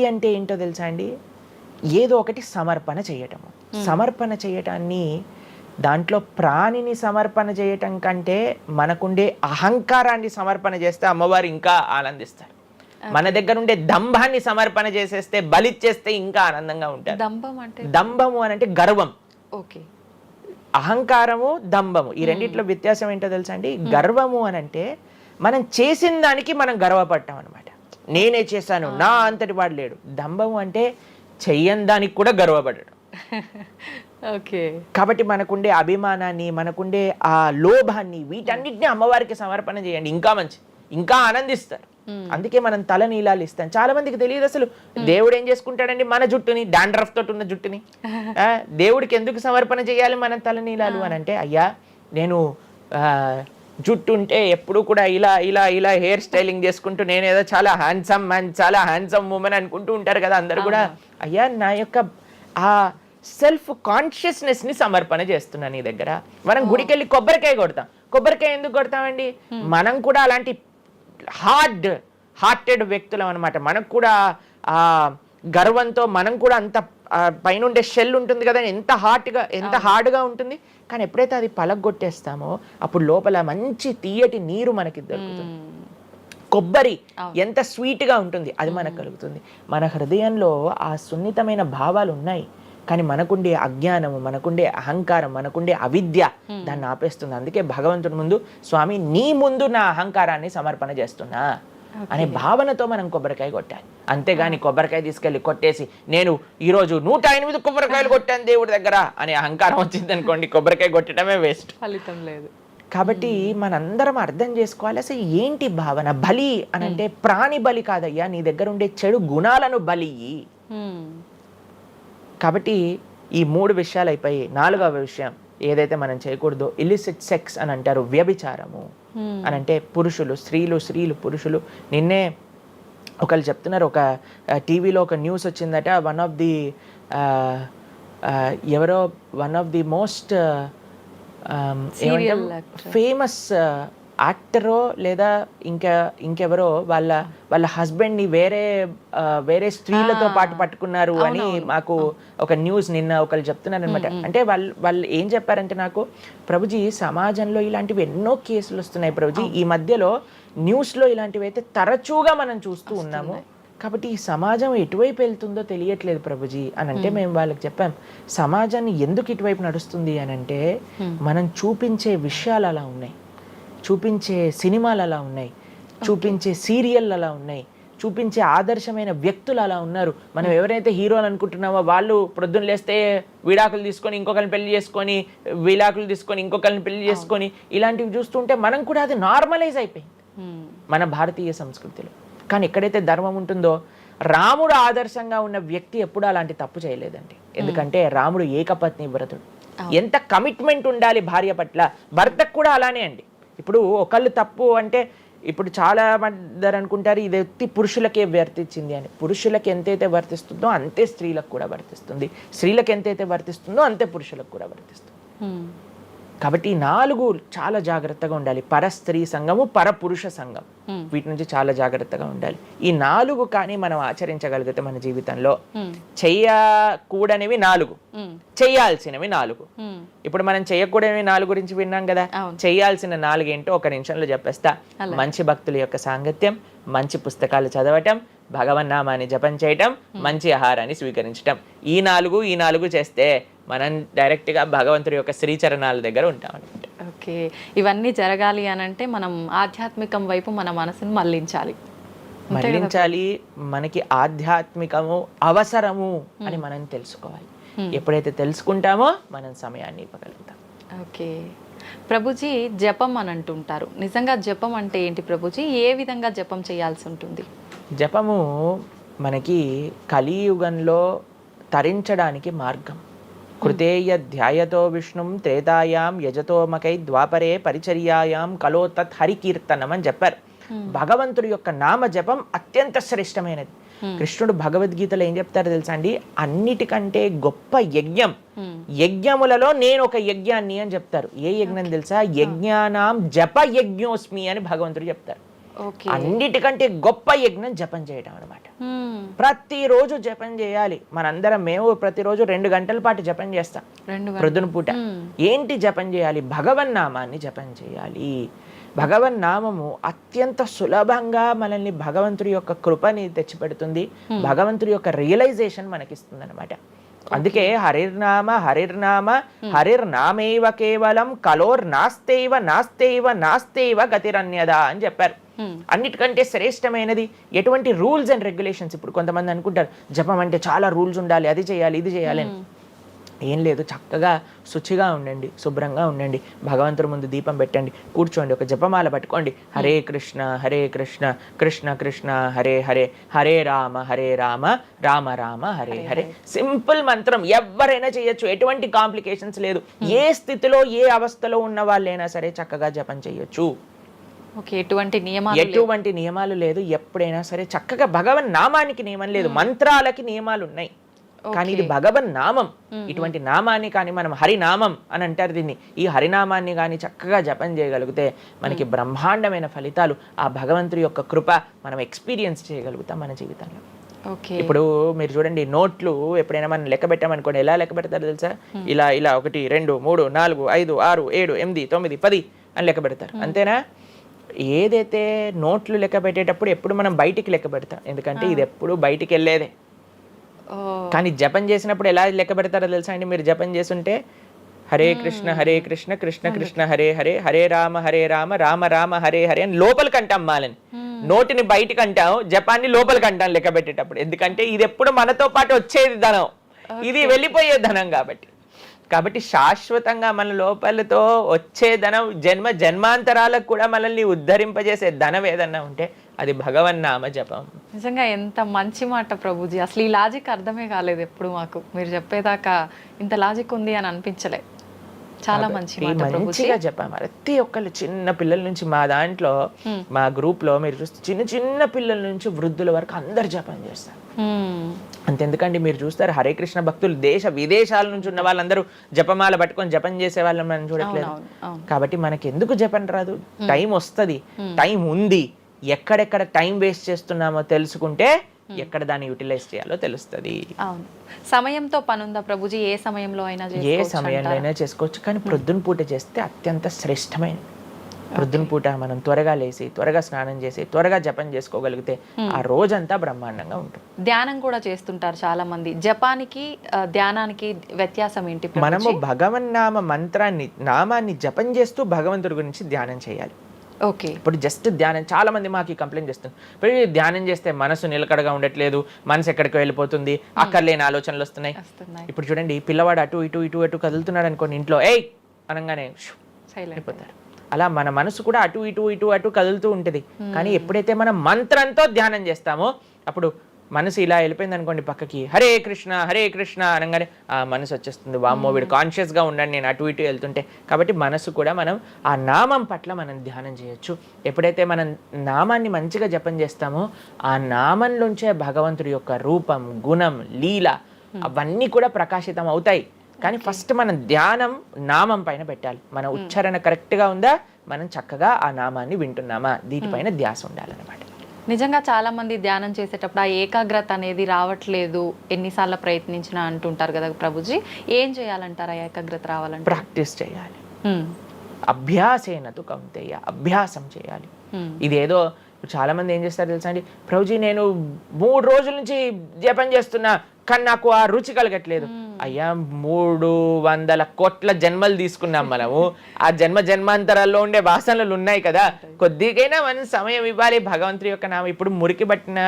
అంటే ఏంటో తెలుసా అండి? ఏదో ఒకటి సమర్పణ చేయటము. సమర్పణ చేయటాన్ని, దాంట్లో ప్రాణిని సమర్పణ చేయటం కంటే మనకుండే అహంకారాన్ని సమర్పణ చేస్తే అమ్మవారు ఇంకా ఆనందిస్తారు. మన దగ్గర ఉండే దంభాన్ని సమర్పణ చేసేస్తే, బలిచ్చేస్తే ఇంకా ఆనందంగా ఉంటారు. దంభము అని అంటే గర్వం. ఓకే. అహంకారము, దంభము, ఈ రెండిట్లో వ్యత్యాసం ఏంటో తెలుసా అండి? గర్వము అని అంటే మనం చేసిన దానికి మనం గర్వపడ్డాం అనమాట. నేనే చేశాను, నా అంతటి వాడు లేడు. దంభము అంటే చెయ్యని దానికి కూడా గర్వపడడం. ఓకే. కాబట్టి మనకుండే అభిమానాన్ని, మనకుండే ఆ లోభాన్ని, వీటన్నిటిని అమ్మవారికి సమర్పణ చేయండి, ఇంకా మంచి, ఇంకా ఆనందిస్తారు. అందుకే మనం తల నీలాలు ఇస్తాం. చాలా మందికి తెలియదు అసలు దేవుడు ఏం చేసుకుంటాడండి మన జుట్టుని, డాండ్రఫ్ తోటి ఉన్న జుట్టుని. దేవుడికి ఎందుకు సమర్పణ చేయాలి మనం తల నీలాలు అని అంటే, అయ్యా నేను జుట్టు ఉంటే ఎప్పుడు కూడా ఇలా ఇలా ఇలా హెయిర్ స్టైలింగ్ చేసుకుంటూ నేనేదో చాలా హ్యాండ్సమ్ మ్యాన్, చాలా హ్యాండ్సమ్ ఉమెన్ అనుకుంటూ ఉంటారు కదా అందరు కూడా. అయ్యా, నా యొక్క ఆ సెల్ఫ్ కాన్షియస్నెస్ ని సమర్పణ చేస్తున్నా నీ దగ్గర. మనం గుడికి వెళ్ళి కొబ్బరికాయ కొడతాం. కొబ్బరికాయ ఎందుకు కొడతామండి? మనం కూడా అలాంటి హార్టెడ్ వ్యక్తులం అనమాట. మనకు కూడా ఆ గర్వంతో మనం కూడా అంత పైన ఉండే షెల్ ఉంటుంది కదా, ఎంత హార్డ్గా ఉంటుంది. కానీ ఎప్పుడైతే అది పలగొట్టేస్తామో అప్పుడు లోపల మంచి తీయటి నీరు మనకి దొరుకుతుంది. కొబ్బరి ఎంత స్వీట్గా ఉంటుంది, అది మనకు కలుగుతుంది. మన హృదయంలో ఆ సున్నితమైన భావాలు ఉన్నాయి, కానీ మనకుండే అజ్ఞానము, మనకుండే అహంకారం, మనకుండే అవిద్య దాన్ని ఆపేస్తుంది. అందుకే భగవంతుడి ముందు, స్వామి నీ ముందు నా అహంకారాన్ని సమర్పణ చేస్తున్నా అనే భావనతో మనం కొబ్బరికాయ కొట్టాలి. అంతేగాని కొబ్బరికాయ తీసుకెళ్ళి కొట్టేసి నేను ఈరోజు 108 కొబ్బరికాయలు కొట్టాను దేవుడి దగ్గర అనే అహంకారం వచ్చింది అనుకోండి, కొబ్బరికాయ కొట్టడమే వేస్ట్, ఫలితం లేదు. కాబట్టి మనందరం అర్థం చేసుకోవాలి అసలు ఏంటి భావన. బలి అని అంటే ప్రాణి బలి కాదయ్యా, నీ దగ్గర ఉండే చెడు గుణాలను బలి. కాబట్టి ఈ 3 విషయాలు అయిపోయి 4వ విషయం ఏదైతే మనం చేయకూడదో, ఇలిసిట్ సెక్స్ అని అంటారు, వ్యభిచారము అని అంటే పురుషులు స్త్రీలు పురుషులు. నిన్నే ఒకళ్ళు చెప్తున్నారు, ఒక టీవీలో ఒక న్యూస్ వచ్చిందట, one of the most famous యాక్టరో లేదా ఇంకెవరో వాళ్ళ హస్బెండ్ని వేరే స్త్రీలతో పాటు పట్టుకున్నారు అని మాకు ఒక న్యూస్ నిన్న ఒకళ్ళు చెప్తున్నారు అనమాట. అంటే వాళ్ళు ఏం చెప్పారంటే నాకు, ప్రభుజీ సమాజంలో ఇలాంటివి ఎన్నో కేసులు వస్తున్నాయి ప్రభుజీ, ఈ మధ్యలో న్యూస్లో ఇలాంటివి అయితే తరచుగా మనం చూస్తూ ఉన్నాము, కాబట్టి ఈ సమాజం ఎటువైపు వెళ్తుందో తెలియట్లేదు ప్రభుజీ అని అంటే మేము వాళ్ళకి చెప్పాం, సమాజాన్ని ఎందుకు ఇటువైపు నడుస్తుంది అని అంటే మనం చూపించే విషయాలు అలా ఉన్నాయి, చూపించే సినిమాలు అలా ఉన్నాయి, చూపించే సీరియల్ అలా ఉన్నాయి, చూపించే ఆదర్శమైన వ్యక్తులు అలా ఉన్నారు. మనం ఎవరైతే హీరోలు అనుకుంటున్నామో వాళ్ళు ప్రొద్దున లేస్తే విడాకులు తీసుకొని ఇంకొకరిని పెళ్లి చేసుకొని, విడాకులు తీసుకొని ఇంకొకరిని పెళ్లి చేసుకొని, ఇలాంటివి చూస్తుంటే మనం కూడా అది నార్మలైజ్ అయిపోయింది మన భారతీయ సంస్కృతిలో. కానీ ఎక్కడైతే ధర్మం ఉంటుందో, రాముడు ఆదర్శంగా ఉన్న వ్యక్తి ఎప్పుడు అలాంటి తప్పు చేయలేదండి. ఎందుకంటే రాముడు ఏకపత్ని వ్రతుడు. ఎంత కమిట్మెంట్ ఉండాలి భార్య పట్ల, భర్తకు కూడా అలానే అండి. ఇప్పుడు ఒకళ్ళు తప్పు అంటే, ఇప్పుడు చాలా మంది అనుకుంటారు ఇది ఎత్తి పురుషులకే వర్తించింది అని. పురుషులకు ఎంతైతే వర్తిస్తుందో అంతే స్త్రీలకు కూడా వర్తిస్తుంది, స్త్రీలకు ఎంతైతే వర్తిస్తుందో అంతే పురుషులకు కూడా వర్తిస్తుంది. కాబట్టి ఈ 4 చాలా జాగ్రత్తగా ఉండాలి. పరస్త్రీ సంఘము, పరపురుష సంఘం, వీటి నుంచి చాలా జాగ్రత్తగా ఉండాలి. ఈ 4 కానీ మనం ఆచరించగలిగితే మన జీవితంలో, చెయ్యకూడనివి 4, చెయ్యాల్సినవి 4. ఇప్పుడు మనం చెయ్యకూడనివి 4 గురించి విన్నాం కదా, చెయ్యాల్సిన 4 ఏంటో ఒక నిమిషంలో చెప్పేస్తా. మంచి భక్తుల యొక్క సాంగత్యం, మంచి పుస్తకాలు చదవటం, భగవన్నామాన్ని జపం చేయటం, మంచి ఆహారాన్ని స్వీకరించటం. ఈ 4 చేస్తే మనం డైరెక్ట్గా భగవంతుడి యొక్క శ్రీచరణాల దగ్గర ఉంటాం అనమాట. ఓకే, ఇవన్నీ జరగాలి అని అంటే మనం ఆధ్యాత్మికం వైపు మన మనసును మళ్ళించాలి. మనకి ఆధ్యాత్మికము అవసరము అని మనం తెలుసుకోవాలి. ఎప్పుడైతే తెలుసుకుంటామో మనం సమయాన్ని ఇవ్వగలుగుతాం. ఓకే ప్రభుజీ, జపం అని అంటుంటారు. నిజంగా జపం అంటే ఏంటి ప్రభుజీ? ఏ విధంగా జపం చేయాల్సి ఉంటుంది? జపము మనకి కలియుగంలో తరించడానికి మార్గం. కృతేయ ధ్యాయతో విష్ణుం త్రేతాయాం యజతోమకై ద్వాపరే పరిచర్యాయాం కలో తత్ హరికీర్తనం అని చెప్పారు. భగవంతుడి యొక్క నామ జపం అత్యంత శ్రేష్టమైనది. కృష్ణుడు భగవద్గీతలో ఏం చెప్తారో తెలుసా అండి, అన్నిటికంటే గొప్ప యజ్ఞం, యజ్ఞములలో నేను ఒక యజ్ఞాన్ని అని చెప్తారు. ఏ యజ్ఞం తెలుసా? యజ్ఞానాం జప యజ్ఞోస్మి అని భగవంతుడు చెప్తారు. అన్నిటికంటే గొప్ప యజ్ఞం జపం చేయడం అనమాట. ప్రతిరోజు జపం చేయాలి. మేము ప్రతిరోజు 2 గంటల పాటు జపం చేస్తాం ప్రొద్దున పూట. ఏంటి జపం చేయాలి? భగవన్నామాన్ని జపం చేయాలి. భగవన్నామము అత్యంత సులభంగా మనల్ని భగవంతుడి యొక్క కృపని తెచ్చిపెడుతుంది, భగవంతుడి యొక్క రియలైజేషన్ మనకిస్తుంది అనమాట. అందుకే హరిర్నామ హరిర్నామ హరిర్నామేవ కేవలం కలోర్ నాస్తేవ నాస్తేవ నాస్తేవ గతిరన్యదా అని చెప్పారు. అన్నిటికంటే శ్రేష్టమైనది ఎటువంటి రూల్స్ అండ్ రెగ్యులేషన్స్. ఇప్పుడు కొంతమంది అనుకుంటారు జపం అంటే చాలా రూల్స్ ఉండాలి, అది చేయాలి ఇది చేయాలి అని. ఏం లేదు, చక్కగా శుచిగా ఉండండి, శుభ్రంగా ఉండండి, భగవంతుడి ముందు దీపం పెట్టండి, కూర్చోండి, ఒక జపమాల పట్టుకోండి. హరే కృష్ణ కృష్ణ కృష్ణ హరే హరే, హరే రామ రామ రామ హరే హరే. సింపుల్ మంత్రం, ఎవరైనా చేయొచ్చు, ఎటువంటి కాంప్లికేషన్స్ లేదు. ఏ స్థితిలో ఏ అవస్థలో ఉన్న వాళ్ళైనా సరే చక్కగా జపం చేయొచ్చు. ఎటువంటి నియమాలు లేదు. ఎప్పుడైనా సరే చక్కగా భగవన్ నామానికి నియమం లేదు, మంత్రాలకి నియమాలు ఉన్నాయి, కానీ ఇది భగవన్ నామం. ఇటువంటి నామాన్ని కానీ మనం హరినామం అని అంటారు దీన్ని. ఈ హరినామాన్ని కానీ చక్కగా జపం చేయగలిగితే మనకి బ్రహ్మాండమైన ఫలితాలు, ఆ భగవంతుడి యొక్క కృప మనం ఎక్స్పీరియన్స్ చేయగలుగుతాం మన జీవితంలో. ఇప్పుడు మీరు చూడండి, నోట్లు ఎప్పుడైనా మనం లెక్క పెట్టామనుకోండి, ఎలా లెక్క పెడతారు తెలుసా? ఇలా 1 2 3 4 5 6 7 8 9 10 అని లెక్క పెడతారు, అంతేనా? ఏదైతే నోట్లు లెక్క పెట్టేటప్పుడు ఎప్పుడు మనం బయటికి లెక్క పెడతాం, ఎందుకంటే ఇది ఎప్పుడు బయటికి వెళ్ళేదే. కానీ జపం చేసినప్పుడు ఎలా లెక్క పెడతారో తెలుసా అండి? మీరు జపం చేస్తుంటే హరే కృష్ణ కృష్ణ కృష్ణ హరే హరే, హరే రామ రామ రామ హరే హరే అని లోపలికి అంటాం మాలని. నోటిని బయటికి అంటాం, జపాన్ని లోపలికి అంటాం లెక్క పెట్టేటప్పుడు. ఎందుకంటే ఇది ఎప్పుడు మనతో పాటు వచ్చేది ధనం, ఇది వెళ్ళిపోయే ధనం. కాబట్టి శాశ్వతంగా మన లోపలతో వచ్చే ధనం, జన్మాంతరాలకు కూడా మనల్ని ఉద్ధరింపజేసే ధనం ఏదన్నా ఉంటే అది భగవన్నామ జపం. నిజంగా ఎంత మంచి మాట ప్రభుజీ. అసలు ఈ లాజిక్ అర్థమే కాలేదు ఎప్పుడు మాకు. మీరు చెప్పేదాకా ఇంత లాజిక్ ఉంది అని అనిపించలే. చాలా మంచిగా చెప్పాము. ప్రతి ఒక్కళ్ళు చిన్న పిల్లల నుంచి, మా దాంట్లో మా గ్రూప్ లో మీరు చూస్తే చిన్న పిల్లల నుంచి వృద్ధుల వరకు అందరు జపం చేస్తారు. అంతెందుకండి, మీరు చూస్తారు హరే కృష్ణ భక్తులు దేశ విదేశాల నుంచి ఉన్న వాళ్ళందరూ జపమాల పట్టుకొని జపం చేసే వాళ్ళని మనం చూడట్లేదు. కాబట్టి మనకి ఎందుకు జపం రాదు? టైం వస్తుంది, టైం ఉంది. ఎక్కడెక్కడ టైం వేస్ట్ చేస్తున్నామో తెలుసుకుంటే ఎక్కడ దాన్ని యూటిలైజ్ చేయాలో తెలుస్తుంది. సమయంతో పని ఉందా ప్రభుజీ? ఏ సమయంలో అయినా చేసుకోవచ్చు, కానీ ప్రొద్దున పూట చేస్తే అత్యంత శ్రేష్టమైనది. ప్రొద్దున పూట మనం త్వరగా లేసి త్వరగా స్నానం చేసి త్వరగా జపం చేసుకోగలిగితే ఆ రోజంతా బ్రహ్మాండంగా ఉంటుంది. ధ్యానం కూడా చేస్తుంటారు చాలా మంది. జపానికి ధ్యానానికి వ్యత్యాసం ఏంటి? మనము భగవన్నామ మంత్రాన్ని నామాన్ని జపం చేస్తూ భగవంతుడి గురించి ధ్యానం చేయాలి. ఓకే. ఇప్పుడు జస్ట్ ధ్యానం, చాలా మంది మాకు కంప్లైంట్ చేస్తుంది, ఇప్పుడు ధ్యానం చేస్తే మనసు నిలకడగా ఉండట్లేదు, మనసు ఎక్కడికి వెళ్ళిపోతుంది, అక్కర్లేని ఆలోచనలు వస్తున్నాయి. ఇప్పుడు చూడండి, పిల్లవాడు అటు ఇటు ఇటు అటు కదులుతున్నాడు అనుకోండి, ఇంట్లో ఏయ్ అనగానే అయిపోతారు. అలా మన మనసు కూడా అటు ఇటు ఇటు అటు కదులుతూ ఉంటుంది. కానీ ఎప్పుడైతే మనం మంత్రంతో ధ్యానం చేస్తామో అప్పుడు మనసు ఇలా వెళ్ళిపోయింది అనుకోండి పక్కకి, హరే కృష్ణ అనగానే ఆ మనసు వచ్చేస్తుంది, వామ్మో వీడు కాన్షియస్గా ఉండండి నేను అటు ఇటు వెళ్తుంటే. కాబట్టి మనసు కూడా మనం ఆ నామం పట్ల మనం ధ్యానం చేయొచ్చు. ఎప్పుడైతే మనం నామాన్ని మంచిగా జపం చేస్తామో ఆ నామంలోంచే భగవంతుడి యొక్క రూపం, గుణం, లీల అవన్నీ కూడా ప్రకాశితం అవుతాయి. కానీ ఫస్ట్ మనం ధ్యానం నామం పైన పెట్టాలి. మన ఉచ్చారణ కరెక్ట్గా ఉందా, మనం చక్కగా ఆ నామాన్ని వింటున్నామా, దీనిపైన ధ్యాస ఉండాలన్నమాట. నిజంగా చాలా మంది ధ్యానం చేసేటప్పుడు ఆ ఏకాగ్రత అనేది రావట్లేదు, ఎన్నిసార్లు ప్రయత్నించినా అంటుంటారు కదా ప్రభుజీ. ఏం చేయాలంటారు ఆ ఏకాగ్రత రావాలంటే? ప్రాక్టీస్ చేయాలి. అభ్యాసేనతు కౌంతేయ, అభ్యాసం చేయాలి. ఇదేదో చాలా మంది ఏం చేస్తారు తెలుసా అండి, ప్రభుజీ నేను 3 రోజుల నుంచి జపం చేస్తున్నా కానీ నాకు ఆ రుచి కలగట్లేదు. అయ్యా 300 కోట్ల జన్మలు తీసుకున్నాం మనము, ఆ జన్మాంతరాల్లో ఉండే వాసనలు ఉన్నాయి కదా, కొద్దిగైనా మనం సమయం ఇవ్వాలి భగవంతుడి యొక్క నామం. ఇప్పుడు మురికి పట్టిన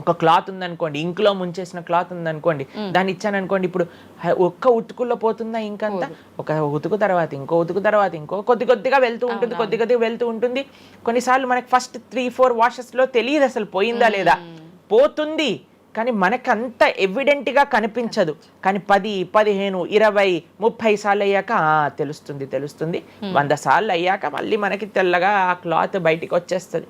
ఒక క్లాత్ ఉందనుకోండి, ఇంకులో ముంచేసిన క్లాత్ ఉందనుకోండి, దాన్ని ఇచ్చాను అనుకోండి, ఇప్పుడు ఒక్క ఉతుకుల్లో పోతుందా ఇంకంతా? ఒక ఉతుకు తర్వాత ఇంకో ఉతుకు తర్వాత ఇంకో కొద్దిగా వెళ్తూ ఉంటుంది. కొన్నిసార్లు మనకి ఫస్ట్ 3-4 వాషెస్లో తెలియదు అసలు పోయిందా లేదా. పోతుంది కానీ మనకంత ఎవిడెంట్గా కనిపించదు. కానీ 10, 15, 20, 30 సార్లు అయ్యాక తెలుస్తుంది. 100 సార్లు అయ్యాక మళ్ళీ మనకి తెల్లగా ఆ క్లాత్ బయటికి వచ్చేస్తుంది.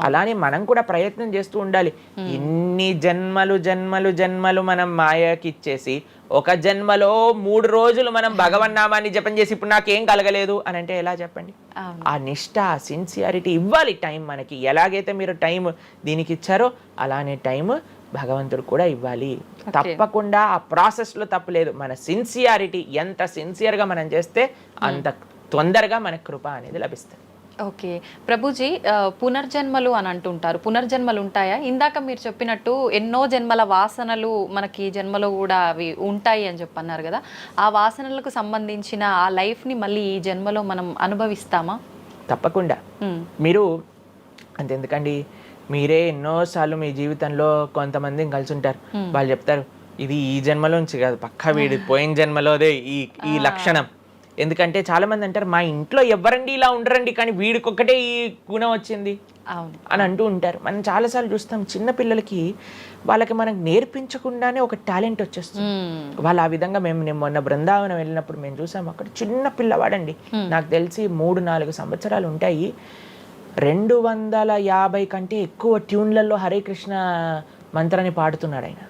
అలానే మనం కూడా ప్రయత్నం చేస్తూ ఉండాలి. ఇన్ని జన్మలు మనం మాయకి ఇచ్చేసి ఒక జన్మలో 3 రోజులు మనం భగవన్నామాన్ని జపం చేసి ఇప్పుడు నాకేం కలగలేదు అని అంటే ఎలా చెప్పండి? ఆ నిష్ఠ, సిన్సియారిటీ ఇవ్వాలి టైం మనకి. ఎలాగైతే మీరు టైం దీనికి ఇచ్చారో అలానే టైం భగవంతుడు కూడా ఇవ్వాలి. తప్పకుండా ఆ ప్రాసెస్లో తప్పులేదు. మన సిన్సియారిటీ ఎంత సిన్సియర్గా మనం చేస్తే అంత తొందరగా మనకు కృప అనేది లభిస్తుంది. ఓకే ప్రభుజీ, పునర్జన్మలు అని అంటుంటారు. పునర్జన్మలు ఉంటాయా? ఇందాక మీరు చెప్పినట్టు ఎన్నో జన్మల వాసనలు మనకి ఈ జన్మలో కూడా అవి ఉంటాయి అని చెప్పన్నారు కదా, ఆ వాసనలకు సంబంధించిన ఆ లైఫ్ని మళ్ళీ ఈ జన్మలో మనం అనుభవిస్తామా? తప్పకుండా. మీరు అంతెందుకండి, మీరే ఎన్నోసార్లు మీ జీవితంలో కొంతమందిని కలిసి ఉంటారు. వాళ్ళు చెప్తారు ఇది ఈ జన్మలోంచి కాదు, పక్కా వీడి పోయిన జన్మలోదే ఈ లక్షణం. ఎందుకంటే చాలా మంది అంటారు మా ఇంట్లో ఎవరండి ఇలా ఉండరండి కానీ వీడికొక్కటే ఈ గుణం వచ్చింది అని అంటూ ఉంటారు. మనం చాలాసార్లు చూస్తాం చిన్న పిల్లలకి వాళ్ళకి మనకు నేర్పించకుండానే ఒక టాలెంట్ వచ్చేస్తుంది. వాళ్ళు ఆ విధంగా నేను మొన్న బృందావనం వెళ్ళినప్పుడు మేము చూసాము, అక్కడ చిన్న పిల్లవాడండి, నాకు తెలిసి 3-4 సంవత్సరాలు ఉంటాయి, 250 కంటే ఎక్కువ ట్యూన్లలో హరే కృష్ణ మంత్రాన్ని పాడుతున్నాడు ఆయన.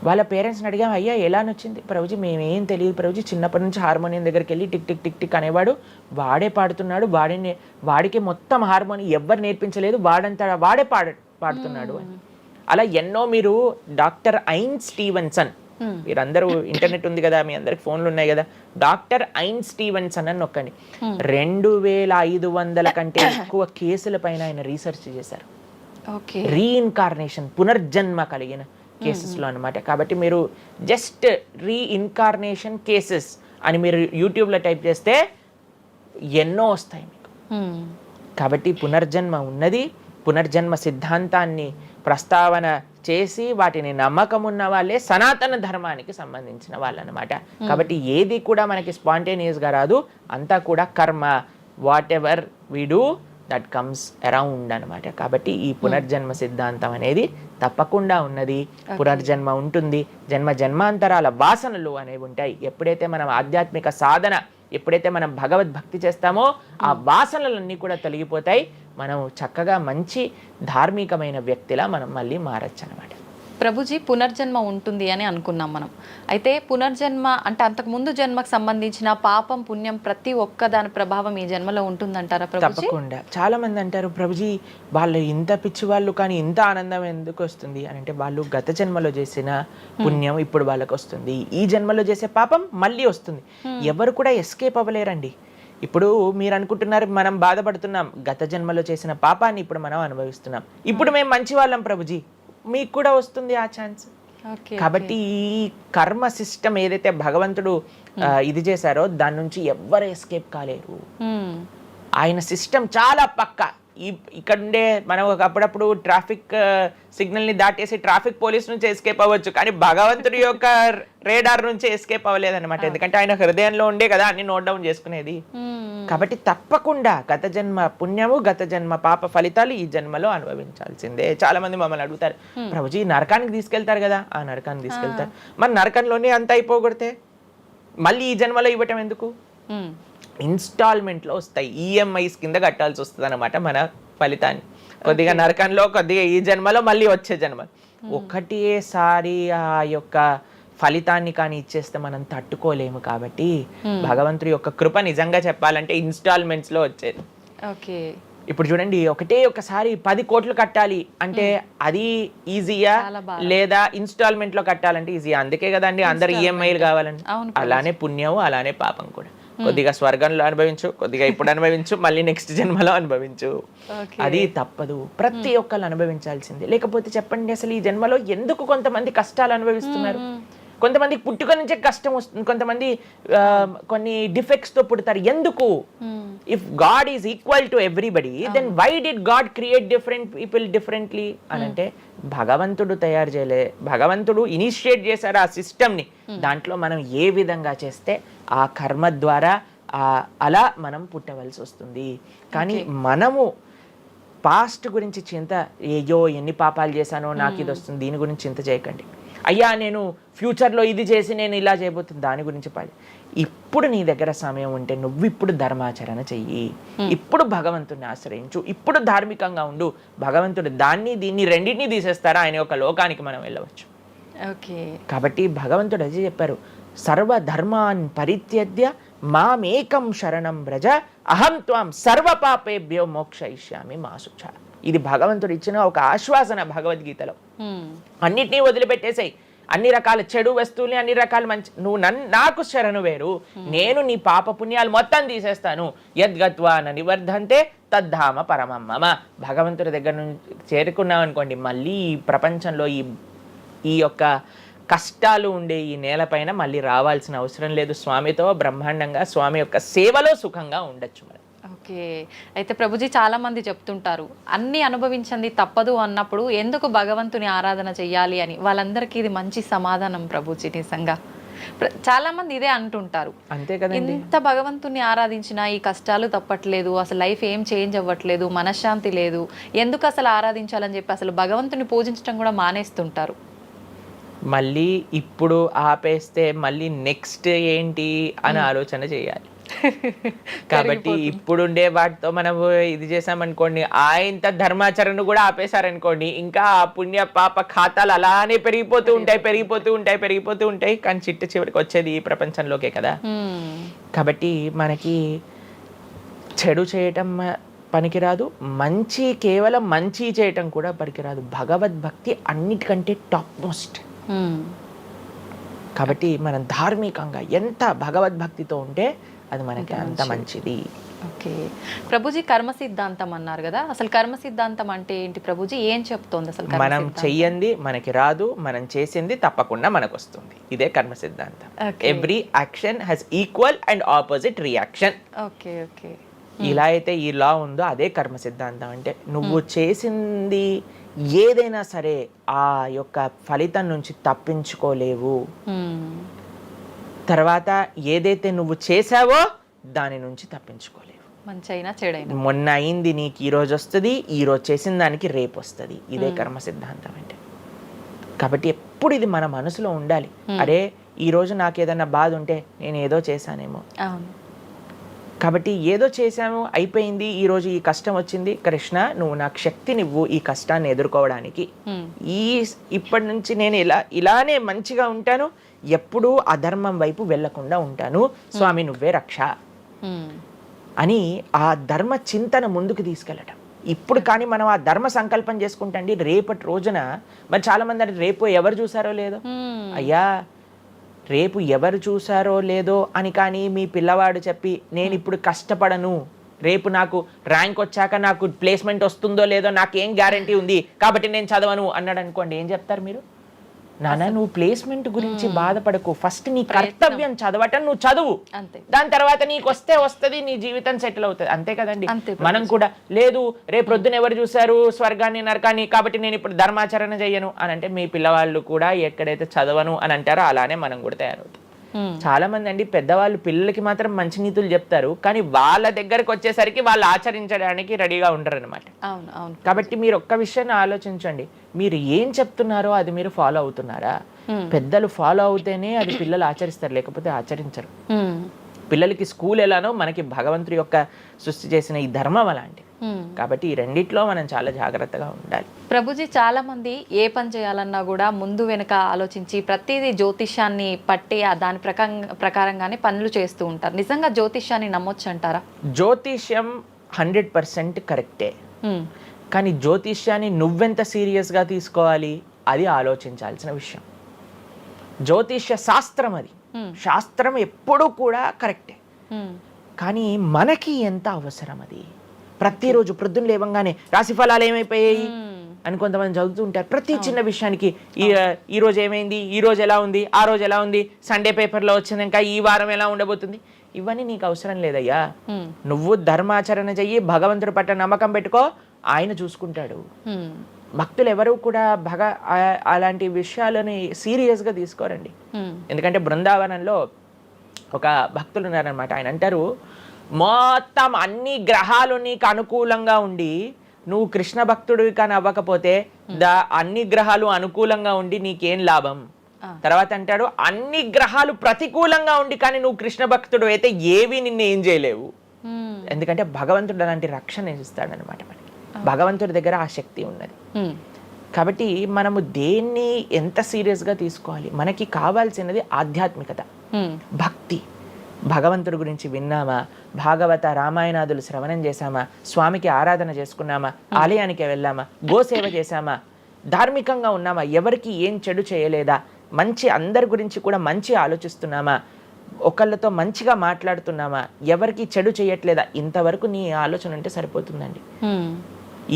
వాళ్ళ పేరెంట్స్ని అడిగాం, అయ్యా ఎలా నచ్చింది? ప్రభుజీ మేమేం తెలియదు ప్రభుజీ, చిన్నప్పటి నుంచి హార్మోనియం దగ్గరికి వెళ్ళి టిక్ టిక్ టిక్ టిక్ అనేవాడు, వాడే పాడుతున్నాడు, వాడికి మొత్తం హార్మోనియం ఎవ్వరు నేర్పించలేదు, వాడే పాడుతున్నాడు అని. అలా ఎన్నో. మీరు డాక్టర్ ఐన్ స్టీవెన్సన్, మీరందరూ ఇంటర్నెట్ ఉంది కదా, మీ అందరికి ఫోన్లు ఉన్నాయి కదా, డాక్టర్ ఐన్ స్టీవెన్సన్ అని నొక్కండి. 2500 కంటే ఎక్కువ కేసుల పైన ఆయన రీసెర్చ్ చేశారు. రీఇన్కార్నేషన్, పునర్జన్మ కలిగిన కేసెస్లో అనమాట. కాబట్టి మీరు జస్ట్ రీఇన్కార్నేషన్ కేసెస్ అని మీరు యూట్యూబ్లో టైప్ చేస్తే ఎన్నో వస్తాయి మీకు. కాబట్టి పునర్జన్మ ఉన్నది. పునర్జన్మ సిద్ధాంతాన్ని ప్రస్తావన చేసి వాటిని నమ్మకం ఉన్న వాళ్ళే సనాతన ధర్మానికి సంబంధించిన వాళ్ళు అనమాట. కాబట్టి ఏది కూడా మనకి స్పాంటేనియస్గా రాదు, అంతా కూడా కర్మ, what ever we do that comes around అనమాట. కాబట్టి ఈ పునర్జన్మ సిద్ధాంతం అనేది తప్పకుండా ఉన్నది. పునర్జన్మ ఉంటుంది, జన్మాంతరాల వాసనలు అనేవి ఉంటాయి. ఎప్పుడైతే మనం ఆధ్యాత్మిక సాధన, ఎప్పుడైతే మనం భగవద్భక్తి చేస్తామో ఆ వాసనలన్నీ కూడా తొలగిపోతాయి. మనం చక్కగా మంచి ధార్మికమైన వ్యక్తిలా మనం మళ్ళీ మారచ్చు అనమాట. ప్రభుజీ, పునర్జన్మ ఉంటుంది అని అనుకున్నాం మనం. అయితే పునర్జన్మ అంటే అంతకుముందు జన్మకు సంబంధించిన పాపం పుణ్యం ప్రతి ఒక్క దాని ప్రభావం ఈ జన్మలో ఉంటుందంటారా ప్రభుజీ? తప్పకుండా. చాలా మంది అంటారు ప్రభుజీ వాళ్ళు ఇంత పిచ్చి వాళ్ళు కానీ ఇంత ఆనందం ఎందుకు వస్తుంది అని అంటే, వాళ్ళు గత జన్మలో చేసిన పుణ్యం ఇప్పుడు వాళ్ళకి వస్తుంది, ఈ జన్మలో చేసే పాపం మళ్ళీ వస్తుంది. ఎవరు కూడా ఎస్కేప్ అవ్వలేరండి. ఇప్పుడు మీరు అనుకుంటున్నారు మనం బాధపడుతున్నాం, గత జన్మలో చేసిన పాపాన్ని ఇప్పుడు మనం అనుభవిస్తున్నాం, ఇప్పుడు మేము మంచి వాళ్ళం ప్రభుజీ, మీకు కూడా వస్తుంది ఆ ఛాన్స్. కాబట్టి ఈ కర్మ సిస్టమ్ ఏదైతే భగవంతుడు ఇది చేశారో దాని నుంచి ఎవ్వరు ఎస్కేప్ కాలేరు. ఆయన సిస్టమ్ చాలా పక్కా. ఇక్కడ ఉండే మనం అప్పుడప్పుడు ట్రాఫిక్ సిగ్నల్ ని దాటేసి ట్రాఫిక్ పోలీస్ నుంచి ఎస్కేప్ అవ్వచ్చు, కానీ భగవంతుడి యొక్క రేడార్ నుంచి ఎస్కేప్ అవ్వలేదన్నమాట. ఎందుకంటే ఆయన హృదయంలో ఉండే కదా అన్ని నోట్ డౌన్ చేసుకునేది. కాబట్టి తప్పకుండా గత జన్మ పుణ్యము గత జన్మ పాప ఫలితాలు ఈ జన్మలో అనుభవించాల్సిందే. చాలా మంది మమ్మల్ని అడుగుతారు, ప్రభుజీ నరకానికి తీసుకెళ్తారు కదా. ఆ నరకానికి తీసుకెళ్తారు, మరి నరకంలోనే అంత అయిపోగొడితే మళ్ళీ ఈ జన్మలో ఇవ్వటం ఎందుకు? ఇన్స్టాల్మెంట్లో వస్తాయి, ఈఎంఐస్ కింద కట్టాల్సి వస్తుంది అనమాట మన ఫలితాన్ని. కొద్దిగా నరకంలో, కొద్దిగా ఈ జన్మలో, మళ్ళీ వచ్చే జన్మ. ఒకటేసారి ఆ యొక్క ఫలితాన్ని కానీ ఇచ్చేస్తే మనం తట్టుకోలేము. కాబట్టి భగవంతుడి యొక్క కృప నిజంగా చెప్పాలంటే ఇన్స్టాల్మెంట్స్ లో వచ్చేది. ఇప్పుడు చూడండి, ఒకసారి 10 కోట్లు కట్టాలి అంటే అది ఈజీయా, లేదా ఇన్స్టాల్మెంట్ లో కట్టాలంటే ఈజీయా? అందుకే కదండి అందరు ఈఎంఐలు కావాలండి. అలానే పుణ్యం, అలానే పాపం కూడా. కొద్దిగా స్వర్గంలో అనుభవించు, కొద్దిగా ఇప్పుడు అనుభవించు, మళ్ళీ నెక్స్ట్ జన్మలో అనుభవించు. అది తప్పదు, ప్రతి ఒక్కరు అనుభవించాల్సిందే. లేకపోతే చెప్పండి, అసలు ఈ జన్మలో ఎందుకు కొంతమంది కష్టాలు అనుభవిస్తున్నారు? కొంతమందికి పుట్టుక నుంచే కష్టం వస్తుంది, కొంతమంది కొన్ని డిఫెక్ట్స్ తో పుడతారు. ఎందుకు? If God is equal to everybody, then why did God create different people differently అని అంటే భగవంతుడు తయారు చేయలే, భగవంతుడు ఇనిషియేట్ చేశారు ఆ సిస్టమ్ ని. దాంట్లో మనం ఏ విధంగా చేస్తే ఆ కర్మ ద్వారా అలా మనం పుట్టవలసి వస్తుంది. కానీ మనము పాస్ట్ గురించి చింత, అయ్యో ఎన్ని పాపాలు చేశానో నాకు ఇది వస్తుంది, దీని గురించి చింత చేయకండి. అయ్యా నేను ఫ్యూచర్లో ఇది చేసి నేను ఇలా చేయబోతుంది, దాని గురించి పాడి. ఇప్పుడు నీ దగ్గర సమయం ఉంటే నువ్వు ఇప్పుడు ధర్మాచరణ చెయ్యి, ఇప్పుడు భగవంతుడిని ఆశ్రయించు, ఇప్పుడు ధార్మికంగా ఉండు. భగవంతుడు దాన్ని దీన్ని రెండింటినీ తీసేస్తారా ఆయన ఒక లోకానికి మనం వెళ్ళవచ్చు. కాబట్టి భగవంతుడు అది చెప్పారు, సర్వధర్మాన్ పరిత్యజ్య మామేకం శరణం వ్రజ అహం త్వాం సర్వ పాపేభ్యో మోక్షయిష్యామి మా శుచ. ఇది భగవంతుడు ఇచ్చిన ఒక ఆశ్వాసన భగవద్గీతలో. అన్నిటినీ వదిలిపెట్టేసాయి, అన్ని రకాల చెడు వస్తువుల్ని, అన్ని రకాల మంచి, నువ్వు నాకు శరణు వేరు, నేను నీ పాప పుణ్యాలు మొత్తం తీసేస్తాను. యద్గత్వా న నివర్ధంతే తద్ధామ పరమం మమ. భగవంతుడి దగ్గర నుంచి చేరుకున్నాం అనుకోండి, మళ్ళీ ఈ ప్రపంచంలో ఈ యొక్క కష్టాలు ఉండే ఈ నేలపైన మళ్ళీ రావాల్సిన అవసరం లేదు. స్వామితో బ్రహ్మాండంగా స్వామి యొక్క సేవలో సుఖంగా ఉండొచ్చు మనం. అయితే ప్రభుజీ చాలా మంది చెప్తుంటారు, అన్ని అనుభవించింది తప్పదు అన్నప్పుడు ఎందుకు భగవంతుని ఆరాధన చెయ్యాలి అని. వాళ్ళందరికీ ఇది మంచి సమాధానం ప్రభుజీ. నిజంగా చాలా మంది ఇదే అంటుంటారు, అంతే కదా, ఎంత భగవంతుని ఆరాధించినా ఈ కష్టాలు తప్పట్లేదు, అసలు లైఫ్ ఏం చేంజ్ అవ్వట్లేదు, మనశ్శాంతి లేదు, ఎందుకు అసలు ఆరాధించాలని చెప్పి అసలు భగవంతుని పూజించడం కూడా మానేస్తుంటారు. మళ్ళీ ఇప్పుడు ఆపేస్తే మళ్ళీ నెక్స్ట్ ఏంటి అని ఆలోచన చేయాలి. కాబట్టి ఇప్పుడుండే వాటితో మనం ఇది చేసామనుకోండి, ఇంత ధర్మాచరణ కూడా ఆపేశారనుకోండి, ఇంకా ఆ పుణ్య పాప ఖాతాలు అలానే పెరిగిపోతూ ఉంటాయి. కానీ చిట్ట చివరికి వచ్చేది ఈ ప్రపంచంలోకే కదా. కాబట్టి మనకి చెడు చేయటం పనికిరాదు, మంచి కేవలం మంచి చేయటం కూడా పనికిరాదు. భగవద్భక్తి అన్నిటికంటే టాప్ మోస్ట్. కాబట్టి మనం ధార్మికంగా ఎంత భగవద్భక్తితో ఉంటే అది మనకి అంత మంచిది. ప్రభుజీ కర్మ సిద్ధాంతం అన్నారు కదా, అసలు కర్మ సిద్ధాంతం అంటే ఏంటి ప్రభుజీ? ఏం చెప్తోంది అసలు? మనం చెయ్యంది మనకి రాదు, మనం చేసింది తప్పకుండా మనకు వస్తుంది. ఇదే కర్మ సిద్ధాంతం. Every action has equal and opposite reaction. ఇలా అయితే ఈ లా ఉందో అదే కర్మ సిద్ధాంతం. అంటే నువ్వు చేసింది ఏదైనా సరే ఆ యొక్క ఫలితం నుంచి తప్పించుకోలేవు. తర్వాత ఏదైతే నువ్వు చేసావో దాని నుంచి తప్పించుకోలేవు. మంచైనా చెడైనా, మొన్న అయింది నీకు ఈ రోజు వస్తుంది, ఈ రోజు చేసిన దానికి రేపు వస్తుంది. ఇదే కర్మ సిద్ధాంతం అంటే. కాబట్టి ఎప్పుడు ఇది మన మనసులో ఉండాలి. అరే ఈ రోజు నాకు ఏదైనా బాధ ఉంటే నేను ఏదో చేశానేమో, కాబట్టి ఏదో చేశాము అయిపోయింది, ఈ రోజు ఈ కష్టం వచ్చింది, కృష్ణ నువ్వు నాకు శక్తినివ్వు ఈ కష్టాన్ని ఎదుర్కోవడానికి. ఇప్పటి నుంచి నేను ఇలానే మంచిగా ఉంటాను, ఎప్పుడూ అధర్మం వైపు వెళ్లకుండా ఉంటాను, స్వామి నువ్వే రక్ష అని ఆ ధర్మ చింతన ముందుకు తీసుకెళ్ళటం. ఇప్పుడు కానీ మనం ఆ ధర్మ సంకల్పం చేసుకుంటండి, రేపటి రోజున మరి చాలా మంది రేపు ఎవరు చూసారో లేదో, అయ్యా రేపు ఎవరు చూసారో లేదో అని కానీ మీ పిల్లవాడు చెప్పి నేను ఇప్పుడు కష్టపడను, రేపు నాకు ర్యాంక్ వచ్చాక నాకు ప్లేస్మెంట్ వస్తుందో లేదో నాకు ఏం గ్యారంటీ ఉంది కాబట్టి నేను చదవను అన్నాడు అనుకోండి, ఏం చెప్తారు మీరు? నాన్న నువ్వు ప్లేస్మెంట్ గురించి బాధపడకు, ఫస్ట్ నీ కర్తవ్యం చదవటం నువ్వు చదువు, దాని తర్వాత నీకు వస్తుంది, నీ జీవితం సెటిల్ అవుతుంది, అంతే కదండి. మనం కూడా లేదు రేపు ప్రొద్దున ఎవరు చూసారు స్వర్గాన్ని నరకాన్ని కాబట్టి నేను ఇప్పుడు ధర్మాచరణ చెయ్యను అని అంటే మీ పిల్లవాళ్ళు కూడా ఎక్కడైతే చదవను అని అంటారో అలానే మనం కూడా తయారవుతాం. చాలా మంది అండి పెద్దవాళ్ళు పిల్లలకి మాత్రం మంచి నీతులు చెప్తారు, కానీ వాళ్ళ దగ్గరకు వచ్చేసరికి వాళ్ళు ఆచరించడానికి రెడీగా ఉండరు అనమాట. కాబట్టి మీరు ఒక్క విషయాన్ని ఆలోచించండి, మీరు ఏం చెప్తున్నారో అది మీరు ఫాలో అవుతున్నారా? పెద్దలు ఫాలో అవుతేనే అది పిల్లలు ఆచరిస్తారు, లేకపోతే ఆచరించరు. పిల్లలకి స్కూల్ ఎలానో మనకి భగవంతుడి యొక్క సృష్టి చేసిన ఈ ధర్మం అలాంటి. కాబట్టి ఈ రెండిట్లో మనం చాలా జాగ్రత్తగా ఉండాలి. ప్రభుజీ, చాలా మంది ఏ పని చేయాలన్నా కూడా ముందు వెనుక ఆలోచించి ప్రతిదీ జ్యోతిష్యాన్ని పట్టి దాని ప్రకారంగానే పనులు చేస్తూ ఉంటారు. నిజంగా జ్యోతిష్యాన్ని నమ్మొచ్చు అంటారా? జ్యోతిష్యం 100% కరెక్టే, కానీ జ్యోతిష్యాన్ని నువ్వెంత సీరియస్గా తీసుకోవాలి అది ఆలోచించాల్సిన విషయం. జ్యోతిష్య శాస్త్రం అది, శాస్త్రం ఎప్పుడూ కూడా కరెక్టే, కానీ మనకి ఎంత అవసరం అది. ప్రతిరోజు ప్రొద్దున లేవంగానే రాశి ఫలాలు ఏమైపోయాయి అని కొంతమంది చదువుతూ ఉంటారు. ప్రతి చిన్న విషయానికి ఈ రోజు ఏమైంది, ఈ రోజు ఎలా ఉంది, ఆ రోజు ఎలా ఉంది, సండే పేపర్లో వచ్చింది, ఇంకా ఈ వారం ఎలా ఉండబోతుంది, ఇవన్నీ నీకు అవసరం లేదయ్యా. నువ్వు ధర్మాచరణ చెయ్యి, భగవంతుడి పట్ల నమ్మకం పెట్టుకో, ఆయన చూసుకుంటాడు. భక్తులు ఎవరు కూడా అలాంటి విషయాలని సీరియస్గా తీసుకోరండి. ఎందుకంటే బృందావనంలో ఒక భక్తులు ఉన్నారనమాట, ఆయన అంటారు మొత్తం అన్ని గ్రహాలు నీకు అనుకూలంగా ఉండి నువ్వు కృష్ణ భక్తుడివి కానీ అవ్వకపోతే అన్ని గ్రహాలు అనుకూలంగా ఉండి నీకేం లాభం. తర్వాత అంటాడు అన్ని గ్రహాలు ప్రతికూలంగా ఉండి కానీ నువ్వు కృష్ణ భక్తుడు అయితే ఏవి నిన్ను ఏం చేయలేవు. ఎందుకంటే భగవంతుడు అలాంటి రక్షణ ఇస్తాడు అనమాట. మనకి భగవంతుడి దగ్గర ఆ శక్తి ఉన్నది. కాబట్టి మనము దేన్ని ఎంత సీరియస్గా తీసుకోవాలి? మనకి కావాల్సినది ఆధ్యాత్మికత, భక్తి. భగవంతుడి గురించి విన్నామా, భాగవత రామాయణాదులు శ్రవణం చేశామా, స్వామికి ఆరాధన చేసుకున్నామా, ఆలయానికి వెళ్ళామా, గోసేవ చేశామా, ధార్మికంగా ఉన్నామా, ఎవరికి ఏం చెడు చేయలేదా, మంచి అందరి గురించి కూడా మంచి ఆలోచిస్తున్నామా, ఒకళ్ళతో మంచిగా మాట్లాడుతున్నామా, ఎవరికి చెడు చేయట్లేదా, ఇంతవరకు నీ ఆలోచన ఉంటే సరిపోతుందండి.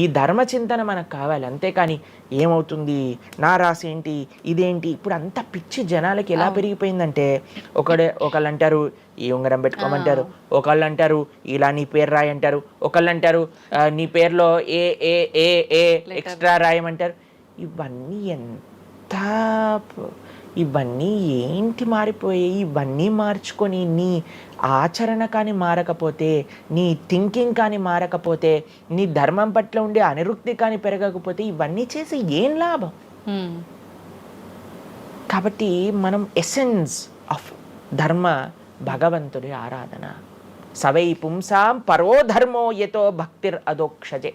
ఈ ధర్మ చింతన మనకు కావాలి, అంతేకాని ఏమవుతుంది, నా రాసి ఏంటి, ఇదేంటి. ఇప్పుడు అంత పిచ్చి జనాలకి ఎలా పెరిగిపోయిందంటే ఒకళ్ళు అంటారు ఈ ఉంగరం పెట్టుకోమంటారు, ఒకళ్ళు అంటారు ఇలా నీ పేరు రాయి అంటారు, ఒకళ్ళు అంటారు నీ పేరులో ఏ ఏ ఏ ఏ ఎక్స్ట్రా రాయమంటారు. ఇవన్నీ ఏంటి మారిపోయాయి? ఇవన్నీ మార్చుకొని నీ ఆచరణ కానీ మారకపోతే, నీ థింకింగ్ కానీ మారకపోతే, నీ ధర్మం పట్ల ఉండే అనిరుక్తి కానీ పెరగకపోతే ఇవన్నీ చేసి ఏం లాభం? కాబట్టి మనం ఎసెన్స్ ఆఫ్ ధర్మ భగవంతుడి ఆరాధన. సవై పుంసాం పరో ధర్మో యతో భక్తిర్ అదోక్షజే.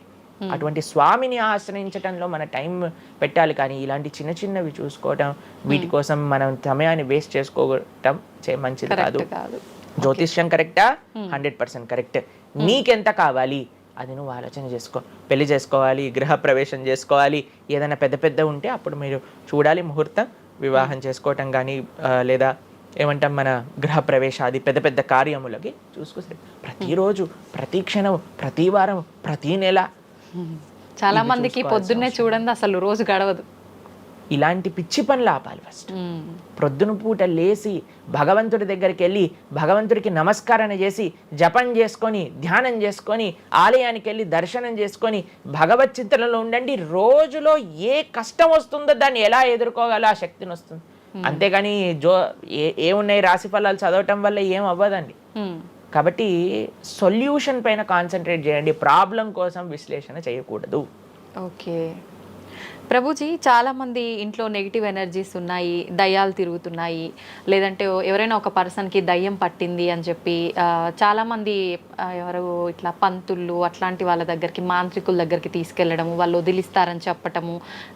అటువంటి స్వామిని ఆశ్రయించటంలో మన టైం పెట్టాలి, కానీ ఇలాంటి చిన్న చిన్నవి చూసుకోవటం, వీటి కోసం మనం సమయాన్ని వేస్ట్ చేసుకోవటం మంచిది కాదు. జ్యోతిష్యం కరెక్టా? 100% కరెక్ట్. నీకెంత కావాలి అది నువ్వు ఆలోచన చేసుకో. పెళ్లి చేసుకోవాలి, గృహ ప్రవేశం చేసుకోవాలి, ఏదైనా పెద్ద పెద్ద ఉంటే అప్పుడు మీరు చూడాలి ముహూర్తం, వివాహం చేసుకోవటం కానీ లేదా ఏమంటాం మన గృహ ప్రవేశాది పెద్ద పెద్ద కార్యములకి చూసుకొస్తే ప్రతిరోజు, ప్రతి క్షణం, ప్రతి వారం, ప్రతి నెల. చాలా మందికి పొద్దున్నే చూడండి అసలు రోజు గడవదు. ఇలాంటి పిచ్చి పనులు ఆపాలి. ఫస్ట్ ప్రొద్దున పూట లేచి భగవంతుడి దగ్గరికి వెళ్ళి భగవంతుడికి నమస్కారం చేసి జపం చేసుకొని ధ్యానం చేసుకొని ఆలయానికి వెళ్ళి దర్శనం చేసుకొని భగవత్ చింతనలో ఉండండి. రోజులో ఏ కష్టం వస్తుందో దాన్ని ఎలా ఎదుర్కోగల ఆ శక్తిని వస్తుంది. అంతేగాని ఏమున్నాయి రాశి ఫలాలు చదవటం వల్ల ఏం అవ్వదండి. కాబట్టి సొల్యూషన్ పైన కాన్సన్ట్రేట్ చేయండి, ప్రాబ్లం కోసం విశ్లేషణ చేయకూడదు. ఓకే ప్రభుజీ, చాలామంది ఇంట్లో నెగిటివ్ ఎనర్జీస్ ఉన్నాయి, దయ్యాలు తిరుగుతున్నాయి, లేదంటే ఎవరైనా ఒక పర్సన్కి దయ్యం పట్టింది అని చెప్పి చాలామంది ఎవరు ఇట్లా పంతుళ్ళు అట్లాంటి వాళ్ళ దగ్గరికి, మాంత్రికుల దగ్గరికి తీసుకెళ్ళడము, వాళ్ళు వదిలిస్తారని చెప్పటము,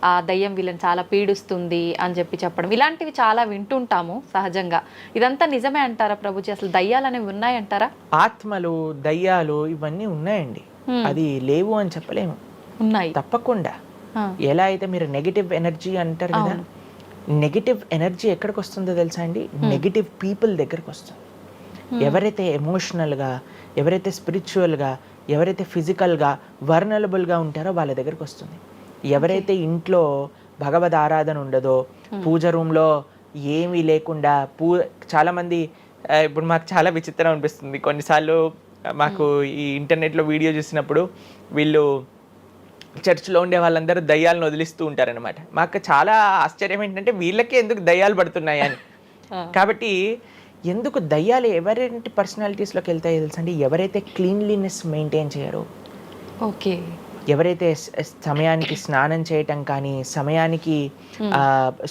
ఆ దయ్యం వీళ్ళని చాలా పీడిస్తుంది అని చెప్పడం, ఇలాంటివి చాలా వింటుంటాము సహజంగా. ఇదంతా నిజమే అంటారా ప్రభుజీ? అసలు దయ్యాలు అనేవి ఉన్నాయంటారా? ఆత్మలు, దయ్యాలు ఇవన్నీ ఉన్నాయండి, అది లేవు అని చెప్పలేము, ఉన్నాయి తప్పకుండా. ఎలా అయితే మీరు నెగిటివ్ ఎనర్జీ అంటారు కదా, నెగిటివ్ ఎనర్జీ ఎక్కడికి వస్తుందో తెలుసా అండి? నెగిటివ్ పీపుల్ దగ్గరికి వస్తుంది. ఎవరైతే ఎమోషనల్గా, ఎవరైతే స్పిరిచువల్గా, ఎవరైతే ఫిజికల్గా వర్నలబుల్గా ఉంటారో వాళ్ళ దగ్గరికి వస్తుంది. ఎవరైతే ఇంట్లో భగవద్ ఆరాధన ఉండదో, పూజ రూమ్లో ఏమీ లేకుండా చాలామంది ఇప్పుడు మాకు చాలా విచిత్రం అనిపిస్తుంది కొన్నిసార్లు. మాకు ఈ ఇంటర్నెట్లో వీడియో చూసినప్పుడు వీళ్ళు చర్చ్లో ఉండే వాళ్ళందరూ దయ్యాలను వదిలిస్తూ ఉంటారనమాట. మాకు చాలా ఆశ్చర్యం ఏంటంటే వీళ్ళకే ఎందుకు దయ్యాలు పడుతున్నాయి అని. కాబట్టి ఎందుకు దయ్యాలు ఎవరింటి పర్సనాలిటీస్లోకి వెళ్తాయో తెలుసా అండి? ఎవరైతే క్లీన్లీనెస్ మెయింటైన్ చేయరో, ఓకే, ఎవరైతే సమయానికి స్నానం చేయటం కానీ, సమయానికి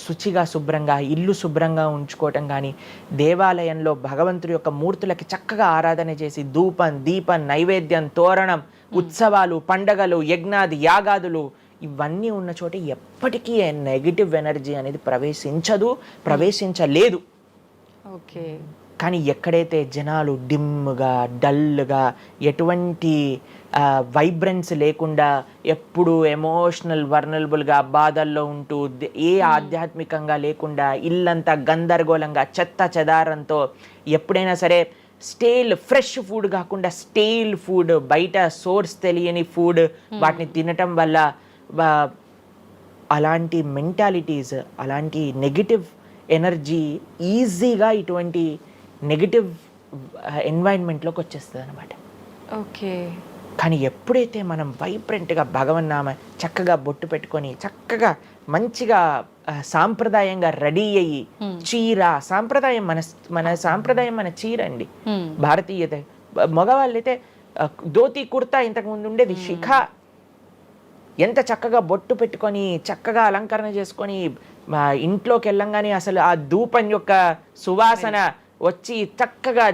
శుచిగా శుభ్రంగా ఇల్లు శుభ్రంగా ఉంచుకోవటం కానీ, దేవాలయంలో భగవంతుడి యొక్క మూర్తులకి చక్కగా ఆరాధన చేసి ధూపం, దీపం, నైవేద్యం, తోరణం, ఉత్సవాలు, పండగలు, యజ్ఞాది యాగాదులు ఇవన్నీ ఉన్న చోట ఎప్పటికీ నెగిటివ్ ఎనర్జీ అనేది ప్రవేశించలేదు. ఓకే. కానీ ఎక్కడైతే జనాలు డిమ్గా, డల్గా, ఎటువంటి వైబ్రెన్స్ లేకుండా ఎప్పుడు ఎమోషనల్ వర్నలబుల్గా బాధల్లో ఉంటూ, ఏ ఆధ్యాత్మికంగా లేకుండా, ఇల్లంతా గందరగోళంగా చెత్త చెదారంతో, ఎప్పుడైనా సరే ఫ్రెష్ ఫుడ్ కాకుండా స్టేల్ ఫుడ్, బయట సోర్స్ తెలియని ఫుడ్ వాటిని తినటం వల్ల అలాంటి మెంటాలిటీస్, అలాంటి నెగిటివ్ ఎనర్జీ ఈజీగా ఇటువంటి నెగిటివ్ ఎన్వైరన్మెంట్లోకి వచ్చేస్తుంది అనమాట. ఓకే. కానీ ఎప్పుడైతే మనం వైబ్రెంట్గా భగవన్నామ చక్కగా బొట్టు పెట్టుకొని, చక్కగా మంచిగా సాంప్రదాయంగా రెడీ అయ్యి, చీర సాంప్రదాయం, మన సాంప్రదాయం మన చీర అండి. భారతీయత మగవాళ్ళైతే ధోతి కుర్తా ఇంతకుముందు ఉండేది, శిఖ. ఎంత చక్కగా బొట్టు పెట్టుకొని చక్కగా అలంకరణ చేసుకొని ఇంట్లోకి వెళ్ళంగానే అసలు ఆ ధూపం యొక్క సువాసన వచ్చి చక్కగా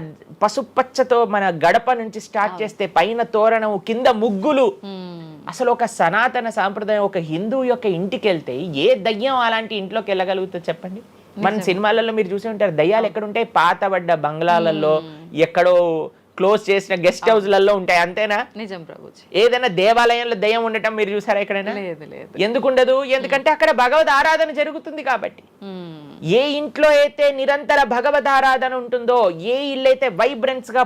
పసుపచ్చతో మన గడప నుంచి స్టార్ట్ చేస్తే పైన తోరణం, కింద ముగ్గులు. అసలు ఒక సనాతన సాంప్రదాయం, ఒక హిందూ యొక్క ఇంటికి వెళ్తే ఏ దయ్యం అలాంటి ఇంట్లోకి వెళ్ళగలుగుతుంది చెప్పండి? మన సినిమాలలో మీరు చూసి ఉంటారు, దయ్యాలు ఎక్కడుంటాయి? పాతబడ్డ బంగ్లాలలో, ఎక్కడో క్లోజ్ చేసిన గెస్ట్ హౌస్లలో ఉంటాయి, అంతేనా? నిజం ప్రభుజీ. ఏదైనా దేవాలయంలో దయ్యం ఉండటం మీరు చూసారా ఎక్కడైనా? ఎందుకు ఉండదు? ఎందుకంటే అక్కడ భగవద్ ఆరాధన జరుగుతుంది కాబట్టి. ఏ ఇంట్లో అయితే నిరంతర భగవద్ ఆరాధన ఉంటుందో, ఏ ఇల్లు అయితే వైబ్రెన్స్ గా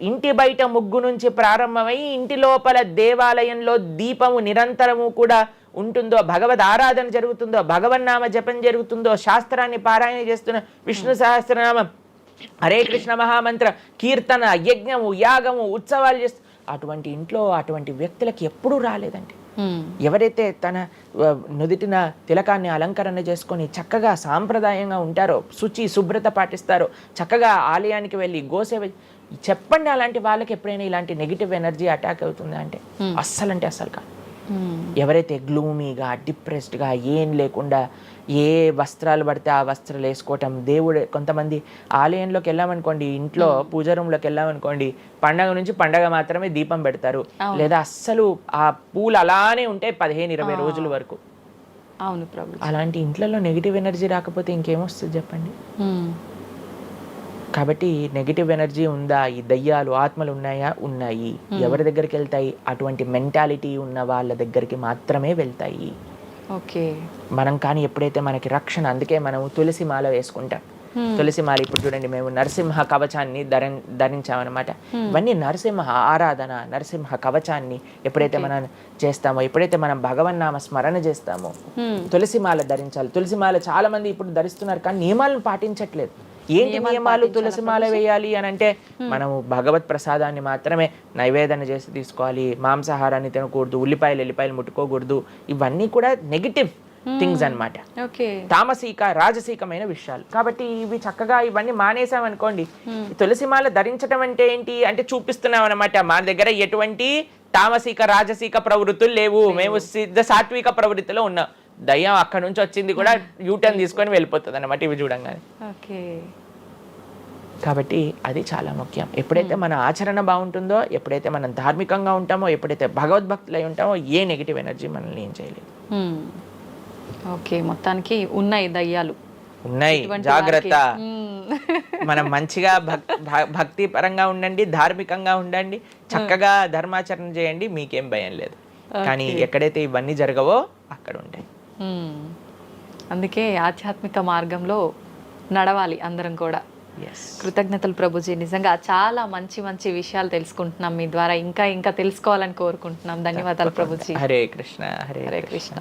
ఇంటి బయట ముగ్గు నుంచి ప్రారంభమై ఇంటి లోపల దేవాలయంలో దీపము నిరంతరము కూడా ఉంటుందో, భగవద్ ఆరాధన జరుగుతుందో, భగవన్నామ జపం జరుగుతుందో, శాస్త్రాన్ని పారాయణ చేస్తున్న విష్ణు సహస్రనామం, హరే కృష్ణ మహామంత్ర కీర్తన, యజ్ఞము, యాగము, ఉత్సవాలు చేస్తూ, అటువంటి ఇంట్లో అటువంటి వ్యక్తులకి ఎప్పుడూ రాలేదండి. ఎవరైతే తన నుదిటిన తిలకాన్ని అలంకరణ చేసుకొని చక్కగా సాంప్రదాయంగా ఉంటారో, శుచి శుభ్రత పాటిస్తారో, చక్కగా ఆలయానికి వెళ్ళి గోసేవ, చెప్పండి అలాంటి వాళ్ళకి ఎప్పుడైనా ఇలాంటి నెగిటివ్ ఎనర్జీ అటాక్ అవుతుందా అంటే అస్సలు కాదు. ఎవరైతే గ్లూమీగా, డిప్రెస్డ్గా, ఏం లేకుండా ఏ వస్త్రాలు పడితే ఆ వస్త్రాలు వేసుకోవటం, దేవుడు కొంతమంది ఆలయంలోకి వెళ్ళామనుకోండి, ఇంట్లో పూజ రూమ్లోకి వెళ్ళామనుకోండి, పండగ నుంచి పండగ మాత్రమే దీపం పెడతారు, లేదా అస్సలు ఆ పూలు అలానే ఉంటాయి 15-20 రోజుల వరకు. అవును ప్రభు. అలాంటి ఇంట్లలో నెగిటివ్ ఎనర్జీ రాకపోతే ఇంకేమొస్తుంది చెప్పండి? కాబట్టి నెగిటివ్ ఎనర్జీ ఉందా? ఈ దయ్యాలు, ఆత్మలు ఉన్నాయా? ఉన్నాయి. ఎవరి దగ్గరికి వెళ్తాయి? అటువంటి మెంటాలిటీ ఉన్న వాళ్ళ దగ్గరికి మాత్రమే వెళ్తాయి. ఓకే. మనం కానీ ఎప్పుడైతే మనకి రక్షణ, అందుకే మనం తులసి మాల వేసుకుంటాం. తులసి మాల ఇప్పుడు చూడండి, మేము నరసింహ కవచాన్ని ధరించామన్నమాట. ఇవన్నీ నరసింహ ఆరాధన, నరసింహ కవచాన్ని ఎప్పుడైతే మనం చేస్తామో, ఎప్పుడైతే మనం భగవన్నామ స్మరణ చేస్తామో, తులసి మాల ధరించాలి. తులసి మాల చాలా మంది ఇప్పుడు ధరిస్తున్నారు, కానీ నియమాలను పాటించట్లేదు. ఏంటి నియమాలు? తులసి మాల వేయాలి అని అంటే మనము భగవత్ ప్రసాదాన్ని మాత్రమే నైవేదన చేసి తీసుకోవాలి, మాంసాహారాన్ని తినకూడదు, ఎల్లిపాయలు ముట్టుకోకూడదు. ఇవన్నీ కూడా నెగిటివ్ థింగ్స్ అన్నమాట, తామసిక రాజసీకమైన విషయాలు. కాబట్టి ఇవి చక్కగా ఇవన్నీ మానేసామనుకోండి. తులసిమాల ధరించడం అంటే ఏంటి అంటే చూపిస్తున్నాం అనమాట, మా దగ్గర ఎటువంటి తామసిక రాజసీక ప్రవృత్తులు లేవు, మేము సిద్ధ సాత్విక ప్రవృత్తిలో ఉన్నాం. దయ్యం అక్కడ నుంచి వచ్చింది కూడా యూటర్న్ తీసుకొని వెళ్ళిపోతుంది అన్నమాట ఇవి చూడంగానే. కాబట్టి అది చాలా ముఖ్యం. ఎప్పుడైతే మన ఆచరణ బాగుంటుందో, ఎప్పుడైతే మనం ధార్మికంగా ఉంటామో, ఎప్పుడైతే భగవద్భక్తులై ఉంటామో, ఏ నెగిటివ్ ఎనర్జీ మనల్ని ఏం చేయలేదు. ఓకే, మొత్తానికి ఉన్నాయి దయ్యాలు, ఉన్నాయి, జాగ్రత్త. మనం మంచిగా భక్తి పరంగా ఉండండి, ధార్మికంగా ఉండండి, చక్కగా ధర్మాచరణ చేయండి, మీకేం భయం లేదు. కానీ ఎక్కడైతే ఇవన్నీ జరగవో అక్కడ ఉంటాయి. అందుకే ఆధ్యాత్మిక మార్గంలో నడవాలి అందరం కూడా. ఎస్. కృతజ్ఞతలు ప్రభుజీ, నిజంగా చాలా మంచి మంచి విషయాలు తెలుసుకుంటున్నాం మీ ద్వారా. ఇంకా ఇంకా తెలుసుకోవాలని కోరుకుంటున్నాం. ధన్యవాదాలు ప్రభుజీ. హరే కృష్ణ. హరే కృష్ణ.